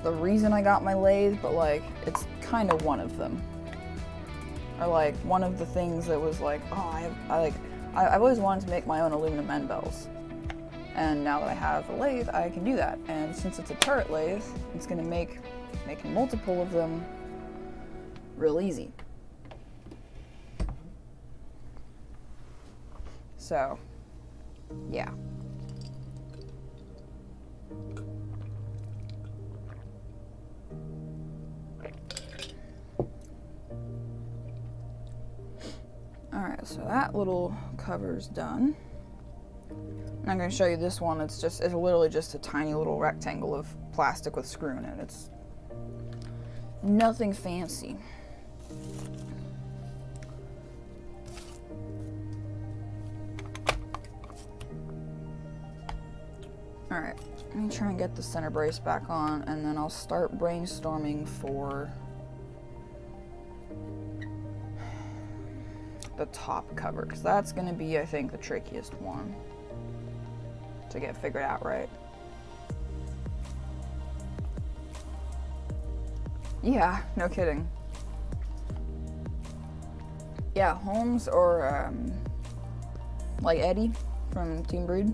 the reason I got my lathe, but like, it's kind of one of them. Or like one of the things that was like, oh, I've always wanted to make my own aluminum end bells, and now that I have a lathe, I can do that. And since it's a turret lathe, it's gonna make making multiple of them real easy. So, yeah. Alright, so that little cover's done. And I'm going to show you this one. It's literally just a tiny little rectangle of plastic with screw in it. It's nothing fancy. Alright, let me try and get the center brace back on, and then I'll start brainstorming for the top cover, because that's going to be, I think, the trickiest one to get figured out right. Yeah, no kidding. Yeah, Holmes or like Eddie from Team Breed.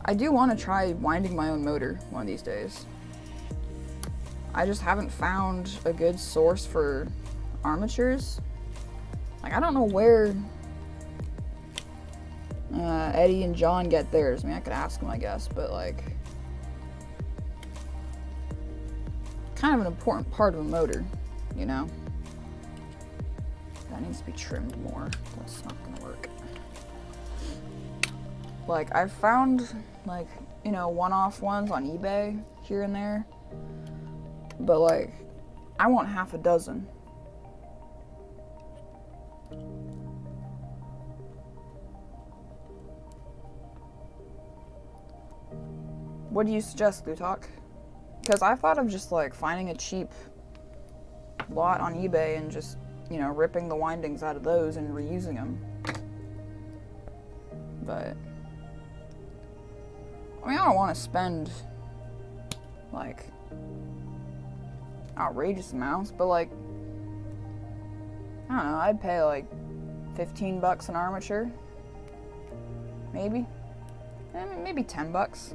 I do want to try winding my own motor one of these days. I just haven't found a good source for armatures. Like, I don't know where Eddie and John get theirs. I mean, I could ask them, I guess, but like, kind of an important part of a motor, you know? That needs to be trimmed more. That's not gonna work. Like, I've found, like, you know, one-off ones on eBay here and there, but like, I want half a dozen. What do you suggest, Lutok? Because I thought of just like finding a cheap lot on eBay and just, you know, ripping the windings out of those and reusing them. But I mean, I don't want to spend like outrageous amounts, but like, I don't know, I'd pay like $15 an armature, maybe, maybe $10.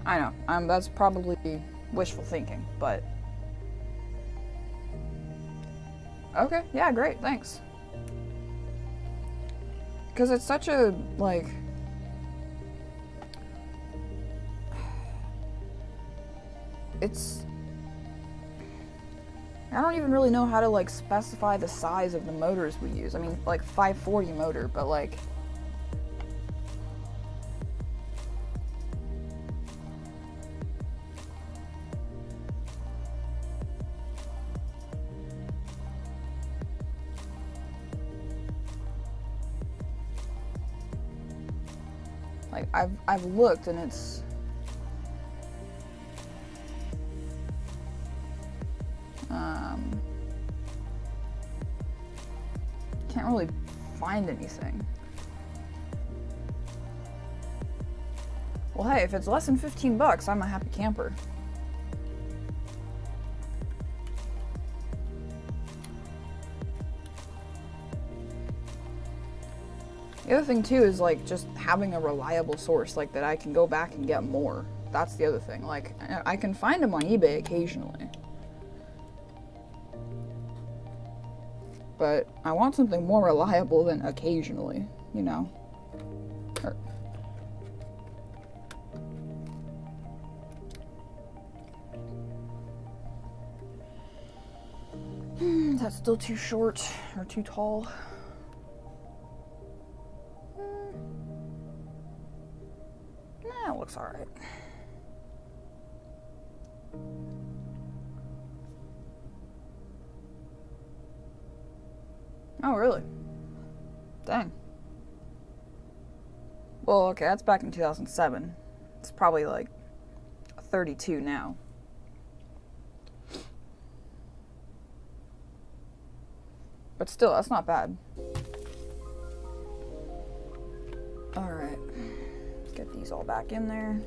I know, that's probably wishful thinking, but okay, yeah, great, thanks. Because it's such a, like, I don't even really know how to like specify the size of the motors we use. I mean, like 540 motor, but like, Like, I've looked and it's... Can't really find anything. Well, hey, if it's less than 15 bucks, I'm a happy camper. The other thing too is like just having a reliable source, like that I can go back and get more. That's the other thing. Like, I can find them on eBay occasionally, but I want something more reliable than occasionally, you know. That's still too short or too tall. Nah, it looks alright. Oh, really? Dang. Well, okay, that's back in 2007. It's probably like 32 now. But still, that's not bad. Alright. Get these all back in there.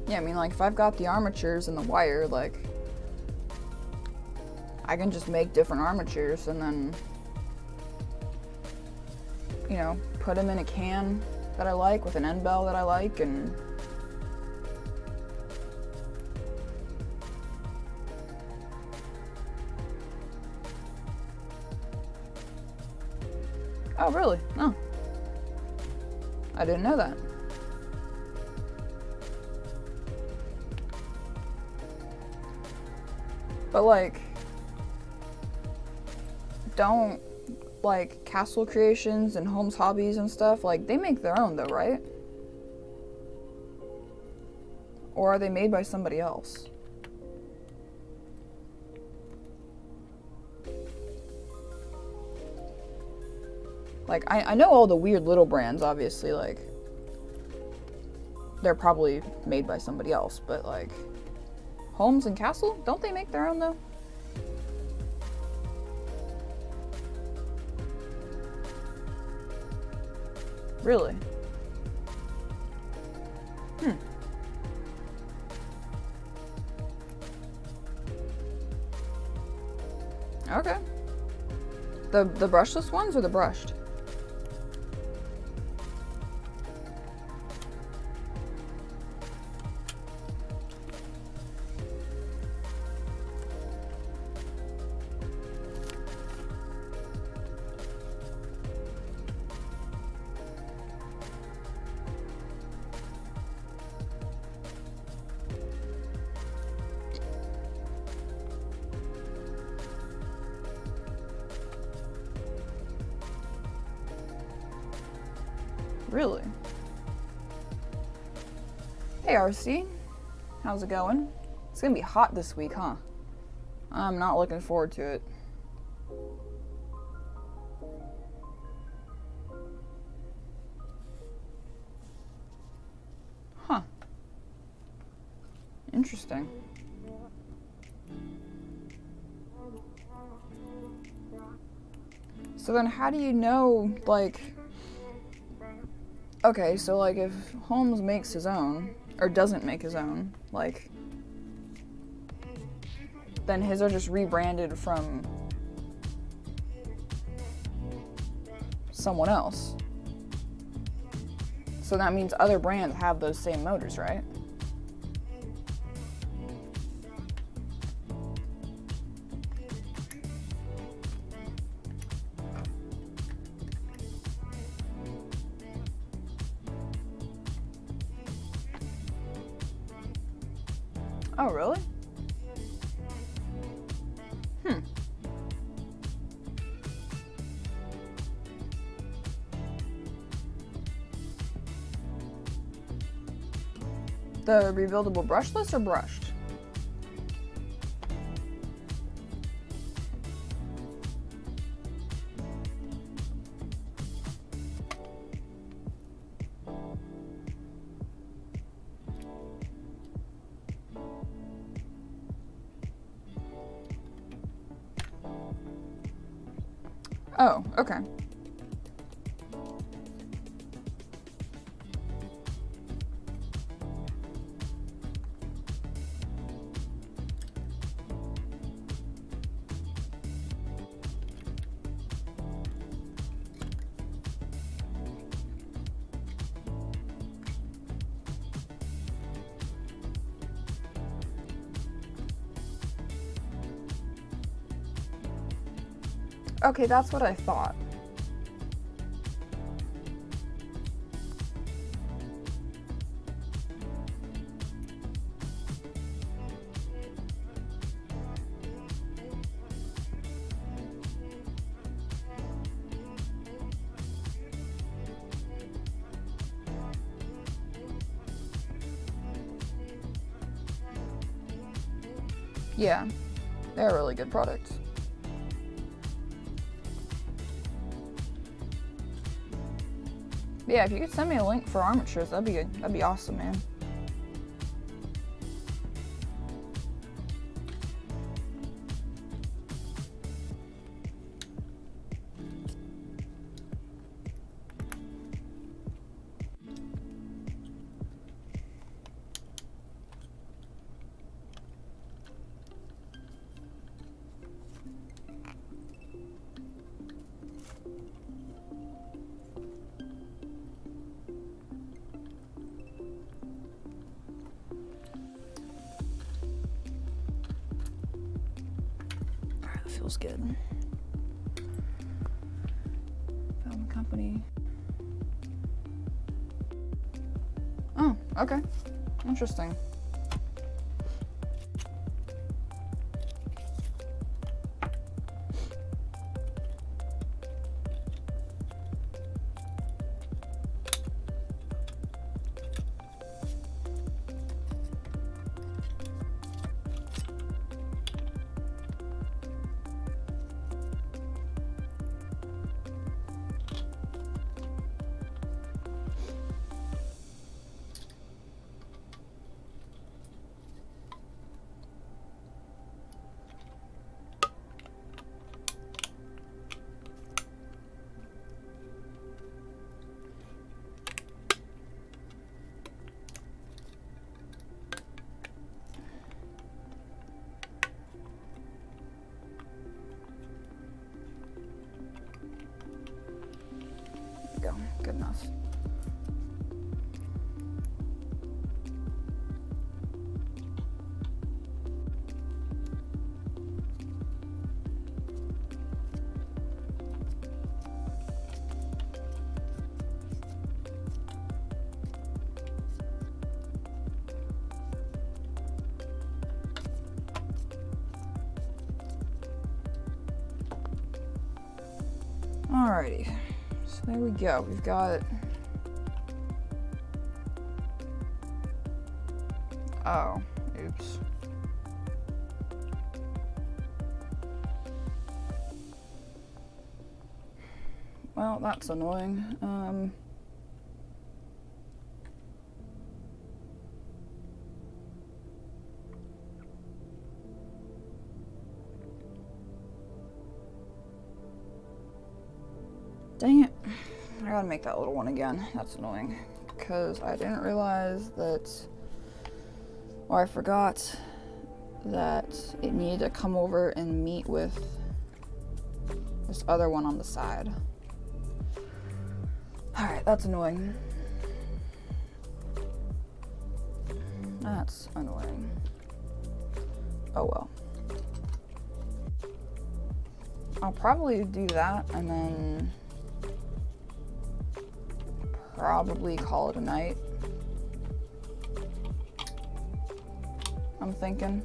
Yeah, I mean, like, if I've got the armatures and the wire, like, I can just make different armatures and then, you know, put them in a can that I like with an end bell that I like, and oh, really? Oh. I didn't know that. But, like, don't, like, Castle Creations and Holmes Hobbies and stuff, like, they make their own, though, right? Or are they made by somebody else? Like, I know all the weird little brands, obviously, like, they're probably made by somebody else, but, like, Holmes and Castle? Don't they make their own, though? Really? Okay. The brushless ones or the brushed? Really? Hey, RC. How's it going? It's gonna be hot this week, huh? I'm not looking forward to it. Huh. Interesting. So then how do you know, like... Okay, so, like, if Holmes makes his own, or doesn't make his own, like, then his are just rebranded from someone else. So that means other brands have those same motors, right? Oh, really? The rebuildable brushless or brushed? Oh, okay. Okay, that's what I thought. Yeah, they're really good products. Yeah, if you could send me a link for armatures, that'd be good. That'd be awesome, man. Feels good. Film company. Oh, okay. Interesting. Go. Good enough. Alrighty. So there we go. We've got. Oh, oops. Well, that's annoying. Dang it. I gotta make that little one again. That's annoying. Because I didn't realize that, or I forgot that it needed to come over and meet with this other one on the side. Alright, that's annoying. That's annoying. Oh well. I'll probably do that and then probably call it a night. I'm thinking.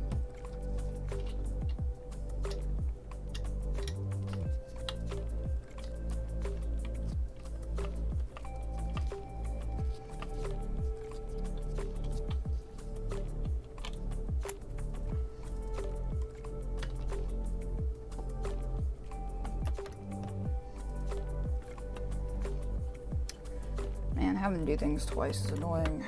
Having to do things twice is annoying.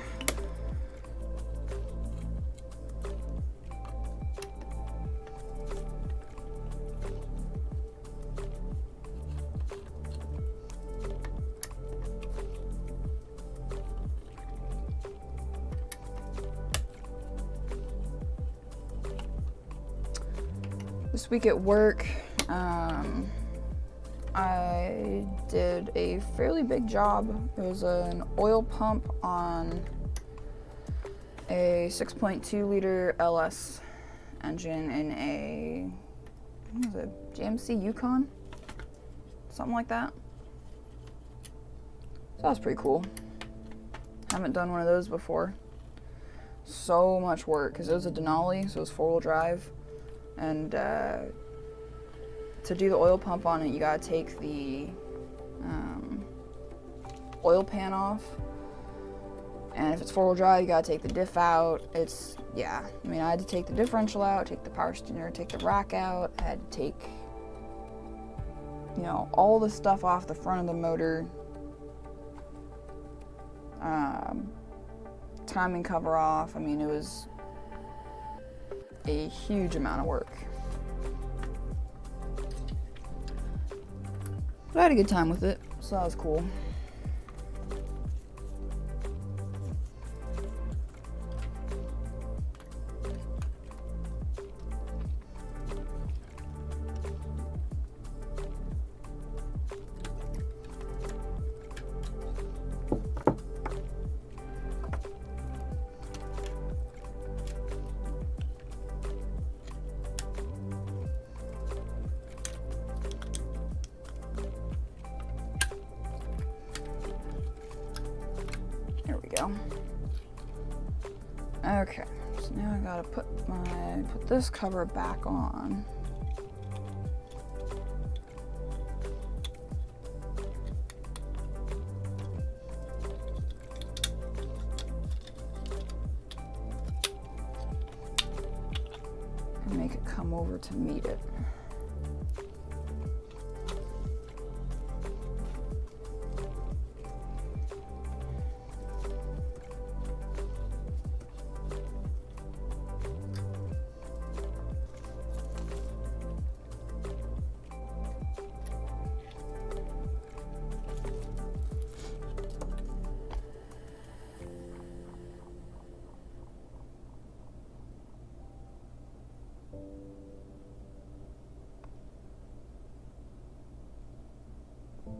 This week at work, I did a fairly big job. It was an oil pump on a 6.2 liter LS engine in a, what was it, GMC Yukon? Something like that. So that was pretty cool. Haven't done one of those before. So much work, because it was a Denali, so it was 4-wheel drive. And to do the oil pump on it, you gotta take the oil pan off. And if it's 4-wheel drive, you gotta take the diff out. It's, yeah, I mean, I had to take the differential out, take the power steer, take the rack out. I had to take, you know, all the stuff off the front of the motor. Timing cover off. I mean, it was a huge amount of work. But I had a good time with it, so that was cool. There we go. Okay, so now I gotta put this cover back on. And make it come over to meet it.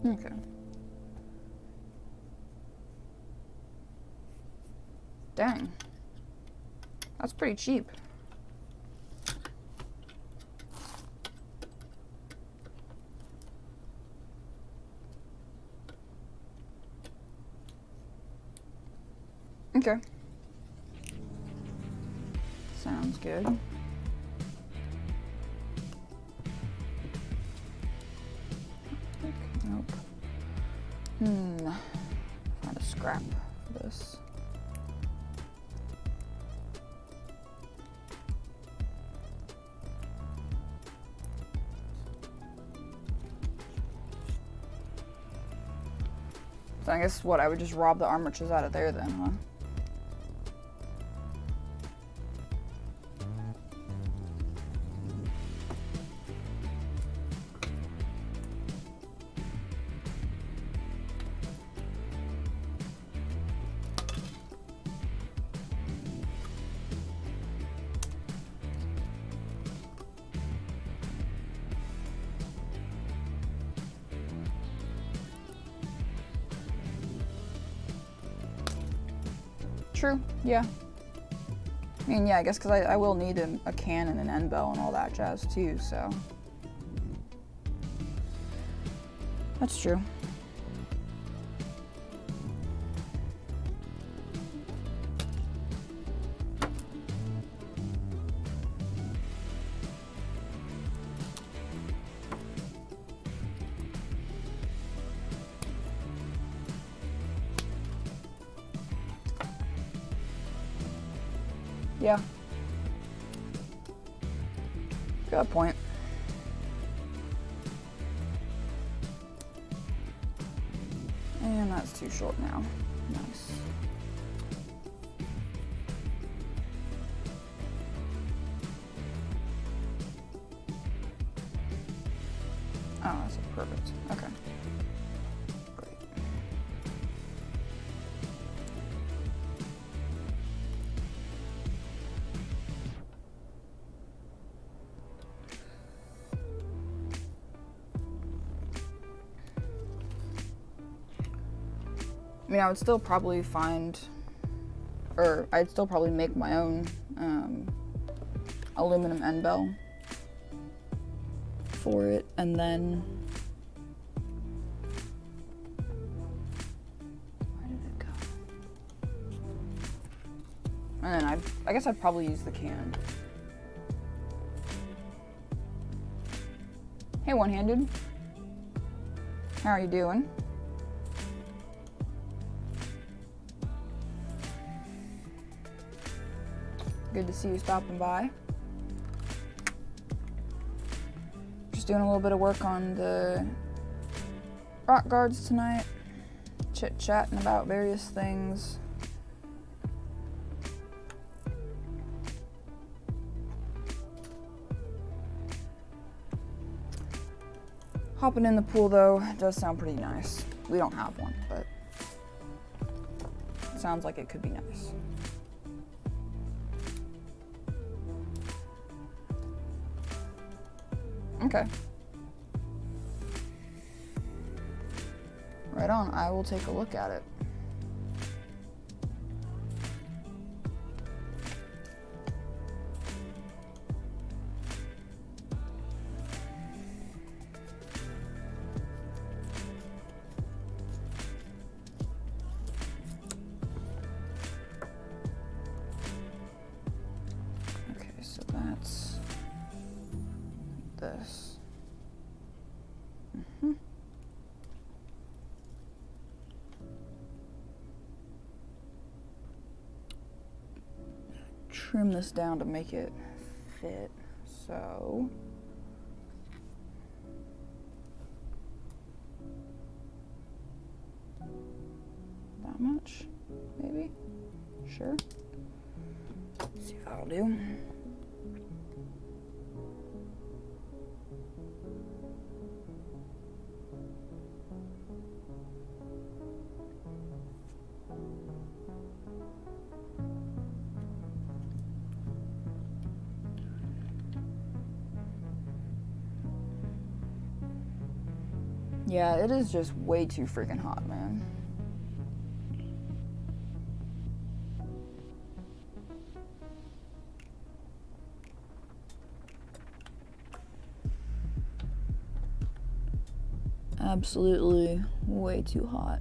Okay. Dang. That's pretty cheap. Okay. Sounds good. Nope. Find a scrap for this. So I guess what, I would just rob the armatures out of there then, huh? True, yeah. I mean, yeah, I guess because I will need a can and an end bell and all that jazz too, so. That's true. Yeah. Good point. And that's too short now. No. Oh, that's perfect. Okay. Great. I mean, I would still probably find, or I'd still probably make my own aluminum end bell for it, and then where did it go? And then I guess I'd probably use the can. Hey, one-handed. How are you doing? Good to see you stopping by. Just doing a little bit of work on the rock guards tonight. Chit-chatting about various things. Hopping in the pool though does sound pretty nice. We don't have one, but it sounds like it could be nice. Okay. Right on, I will take a look at it. Okay, so that's this. Trim this down to make it fit, so that much, maybe? Sure. See if that'll do. Yeah, it is just way too freaking hot, man. Absolutely way too hot.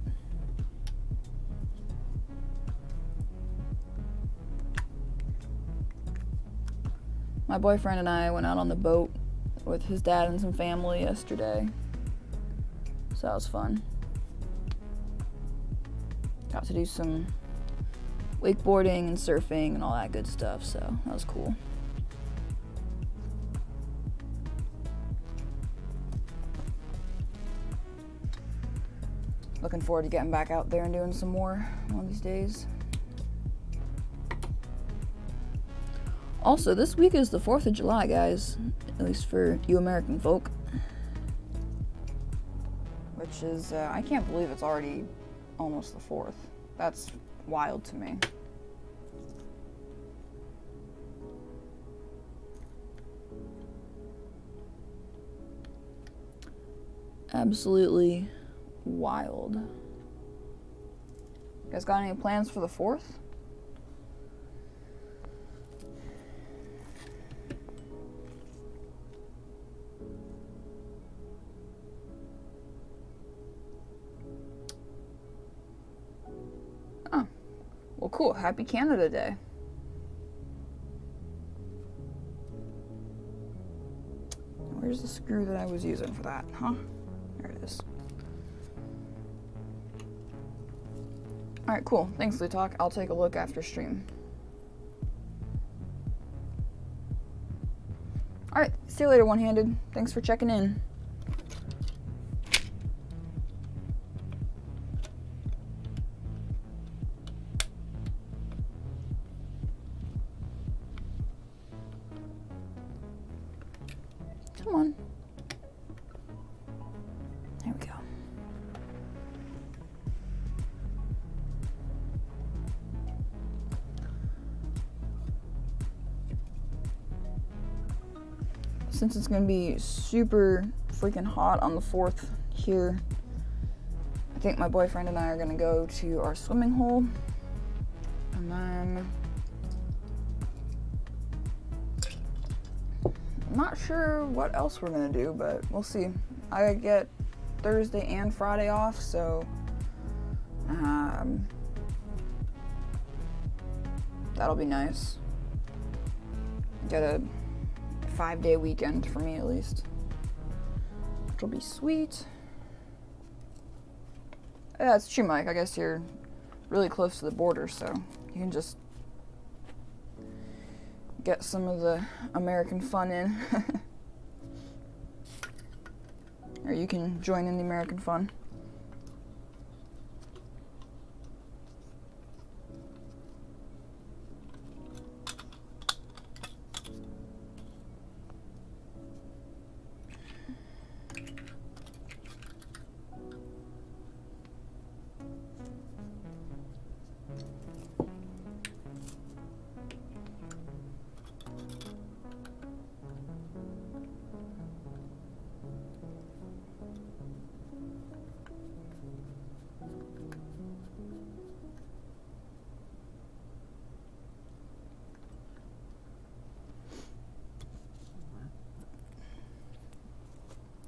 My boyfriend and I went out on the boat with his dad and some family yesterday. So that was fun. Got to do some wakeboarding and surfing and all that good stuff, so that was cool. Looking forward to getting back out there and doing some more one of these days. Also, this week is the 4th of July, guys. At least for you American folk. Which is, I can't believe it's already almost the 4th. That's wild to me. Absolutely wild. You guys got any plans for the 4th? Oh, well, cool. Happy Canada Day. Where's the screw that I was using for that, huh? There it is. Alright, cool. Thanks, Lutalk. I'll take a look after stream. Alright, see you later, one-handed. Thanks for checking in. Come on. since it's gonna be super freaking hot on the 4th here, I think my boyfriend and I are gonna go to our swimming hole, and then I'm not sure what else we're gonna do, but we'll see. I get Thursday and Friday off, so that'll be nice. Get a 5-day weekend for me at least, which will be sweet. Yeah, it's true, Mike. I guess you're really close to the border, so you can just get some of the American fun in. Or you can join in the American fun.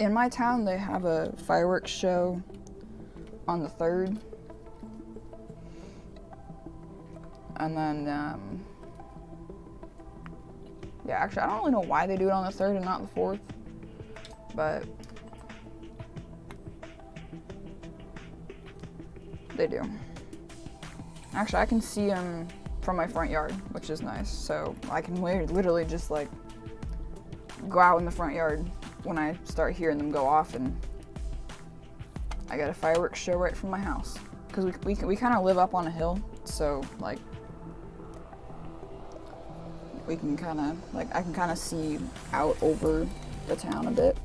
In my town, they have a fireworks show on the 3rd. And then, yeah, actually, I don't really know why they do it on the 3rd and not the 4th. But they do. Actually, I can see them from my front yard, which is nice. So I can literally just like go out in the front yard when I start hearing them go off, and I got a fireworks show right from my house. Because we kind of live up on a hill, so like we can kind of, like I can kind of see out over the town a bit.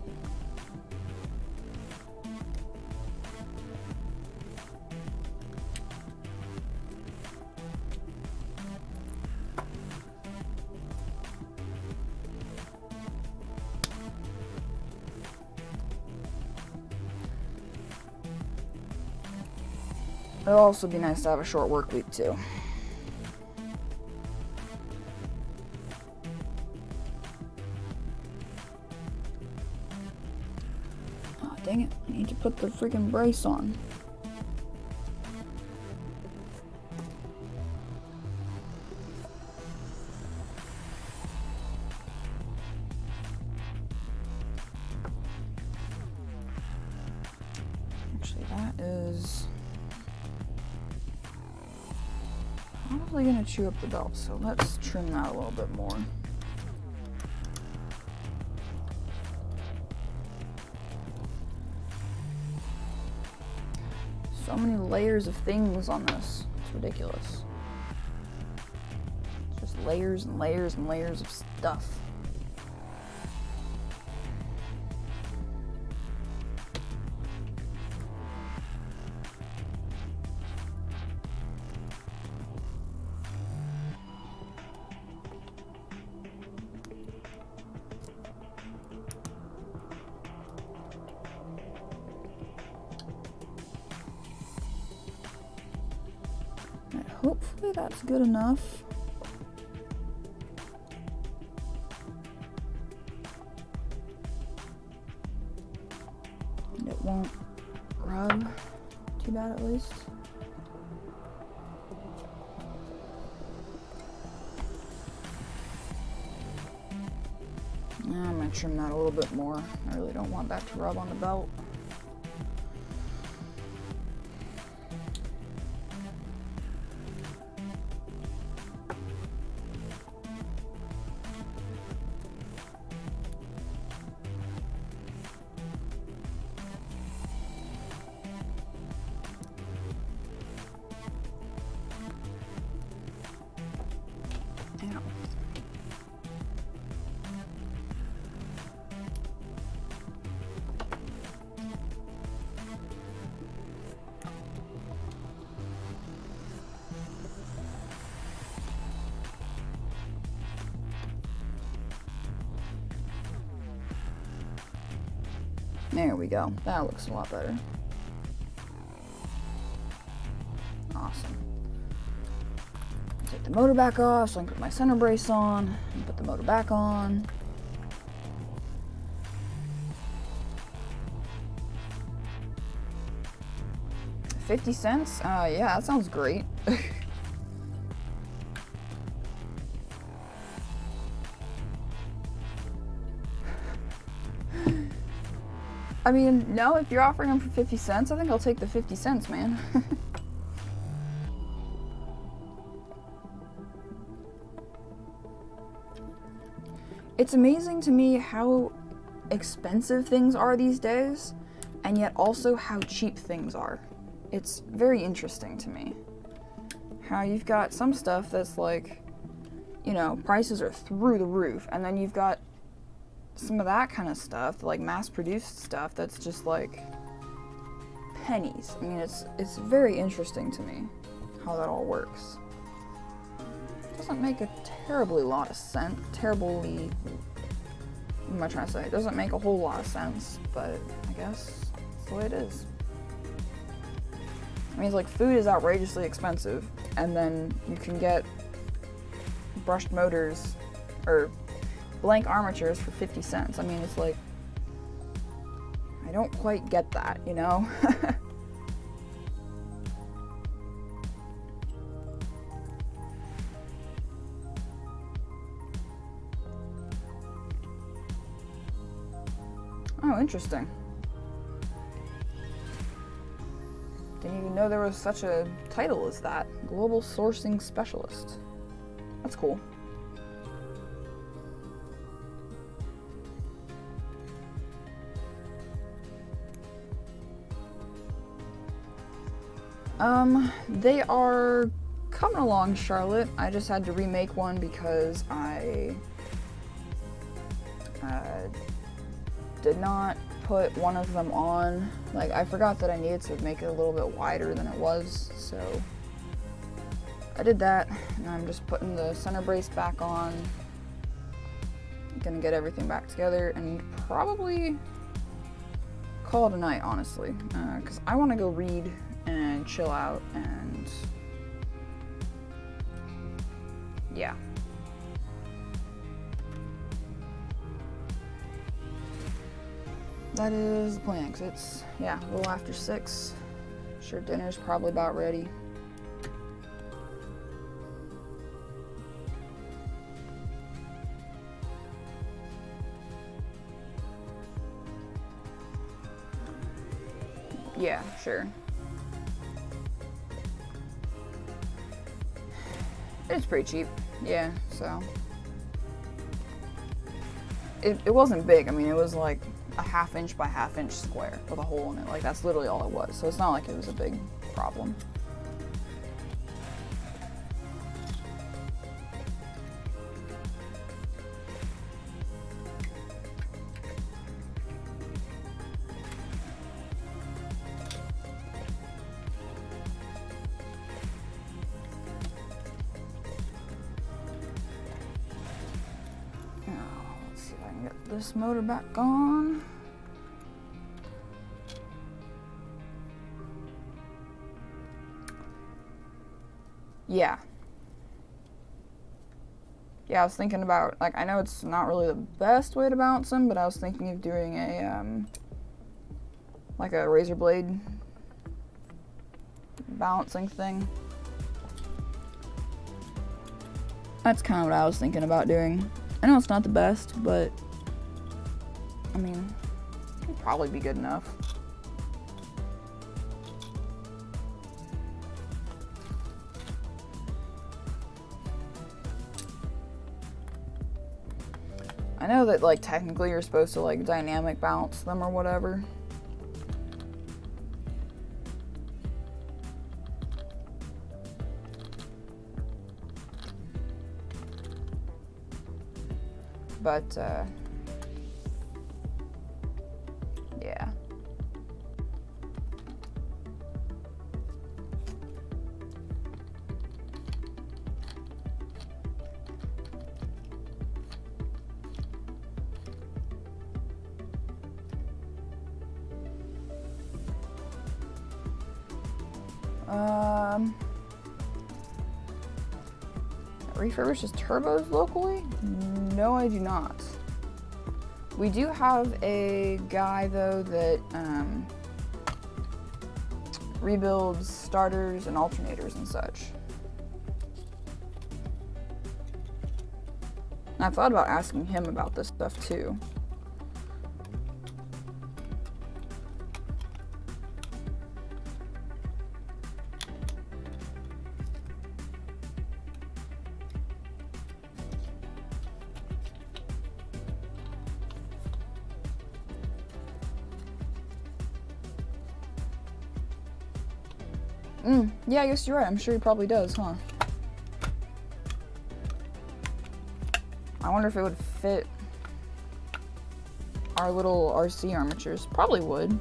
It'll also be nice to have a short work week too. Oh, dang it. I need to put the freaking brace on. Actually, that is probably gonna chew up the belt, so let's trim that a little bit more. So many layers of things on this. It's ridiculous. It's just layers and layers and layers of stuff. Hopefully that's good enough. And it won't rub too bad at least. I'm gonna trim that a little bit more. I really don't want that to rub on the belt. There we go. That looks a lot better. Awesome. Take the motor back off so I can put my center brace on and put the motor back on. $0.50? Yeah, that sounds great. I mean, no, if you're offering them for 50 cents, I think I'll take the 50 cents, man. It's amazing to me how expensive things are these days, and yet also how cheap things are. It's very interesting to me. How you've got some stuff that's like, you know, prices are through the roof, and then you've got some of that kind of stuff, like mass-produced stuff, that's just like pennies. I mean, it's very interesting to me how that all works. Doesn't make a terribly lot of sense. What am I trying to say? It doesn't make a whole lot of sense, but I guess that's the way it is. I mean, it's like food is outrageously expensive, and then you can get brushed motors or blank armatures for 50 cents. I mean, it's like, I don't quite get that, you know? Oh, interesting. Didn't even know there was such a title as that. Global Sourcing Specialist. That's cool. They are coming along, Charlotte. I just had to remake one because I did not put one of them on. Like, I forgot that I needed to make it a little bit wider than it was, so I did that, and I'm just putting the center brace back on. I'm gonna get everything back together and probably call it a night, honestly, because I want to go read and chill out, and yeah. That is the plan, because it's, yeah, a little after 6. Sure, dinner's probably about ready. Yeah, sure. It's pretty cheap, yeah, so. It wasn't big. I mean, it was like a 1/2 inch by 1/2 inch square with a hole in it. Like, that's literally all it was. So it's not like it was a big problem. This motor back on. Yeah, I was thinking about, like, I know it's not really the best way to balance them, but I was thinking of doing a, like a razor blade balancing thing. That's kind of what I was thinking about doing. I know it's not the best, but I mean, it'll probably be good enough. I know that, like, technically you're supposed to, like, dynamic balance them or whatever. But, yeah. Refurbishes turbos locally? No, I do not. We do have a guy though that rebuilds starters and alternators and such. And I thought about asking him about this stuff too. Yeah, I guess you're right. I'm sure he probably does, huh? I wonder if it would fit our little RC armatures. Probably would.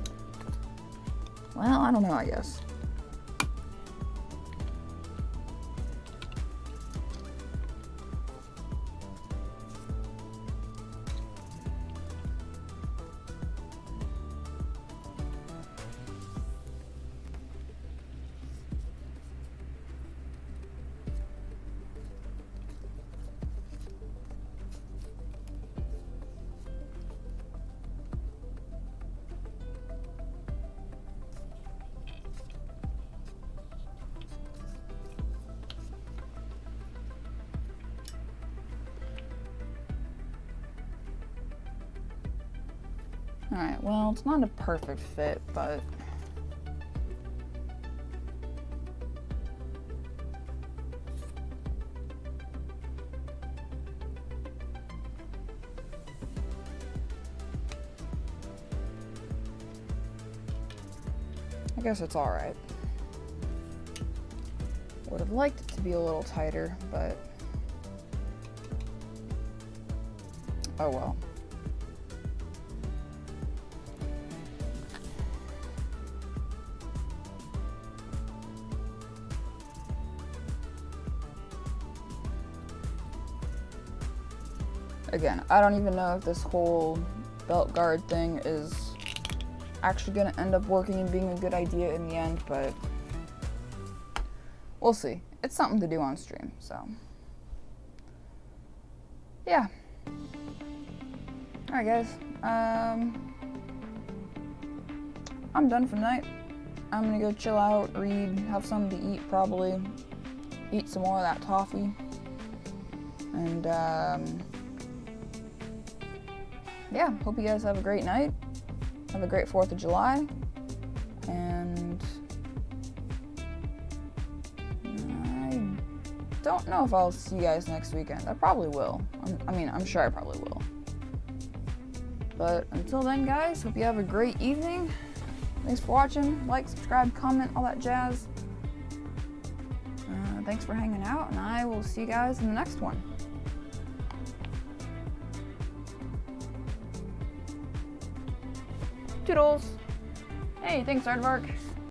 Well, I don't know, I guess. Alright, well, it's not a perfect fit, but... I guess it's alright. Would have liked it to be a little tighter, but... oh well. Again, I don't even know if this whole belt guard thing is actually going to end up working and being a good idea in the end, but we'll see. It's something to do on stream, so yeah. Alright guys, I'm done for the night. I'm gonna go chill out, read, have something to eat probably, eat some more of that toffee, and yeah, hope you guys have a great night. Have a great 4th of July. And I don't know if I'll see you guys next weekend. I probably will. I'm sure I probably will. But until then, guys, hope you have a great evening. Thanks for watching. Like, subscribe, comment, all that jazz. Thanks for hanging out, and I will see you guys in the next one. Toodles. Hey, thanks, Aardvark.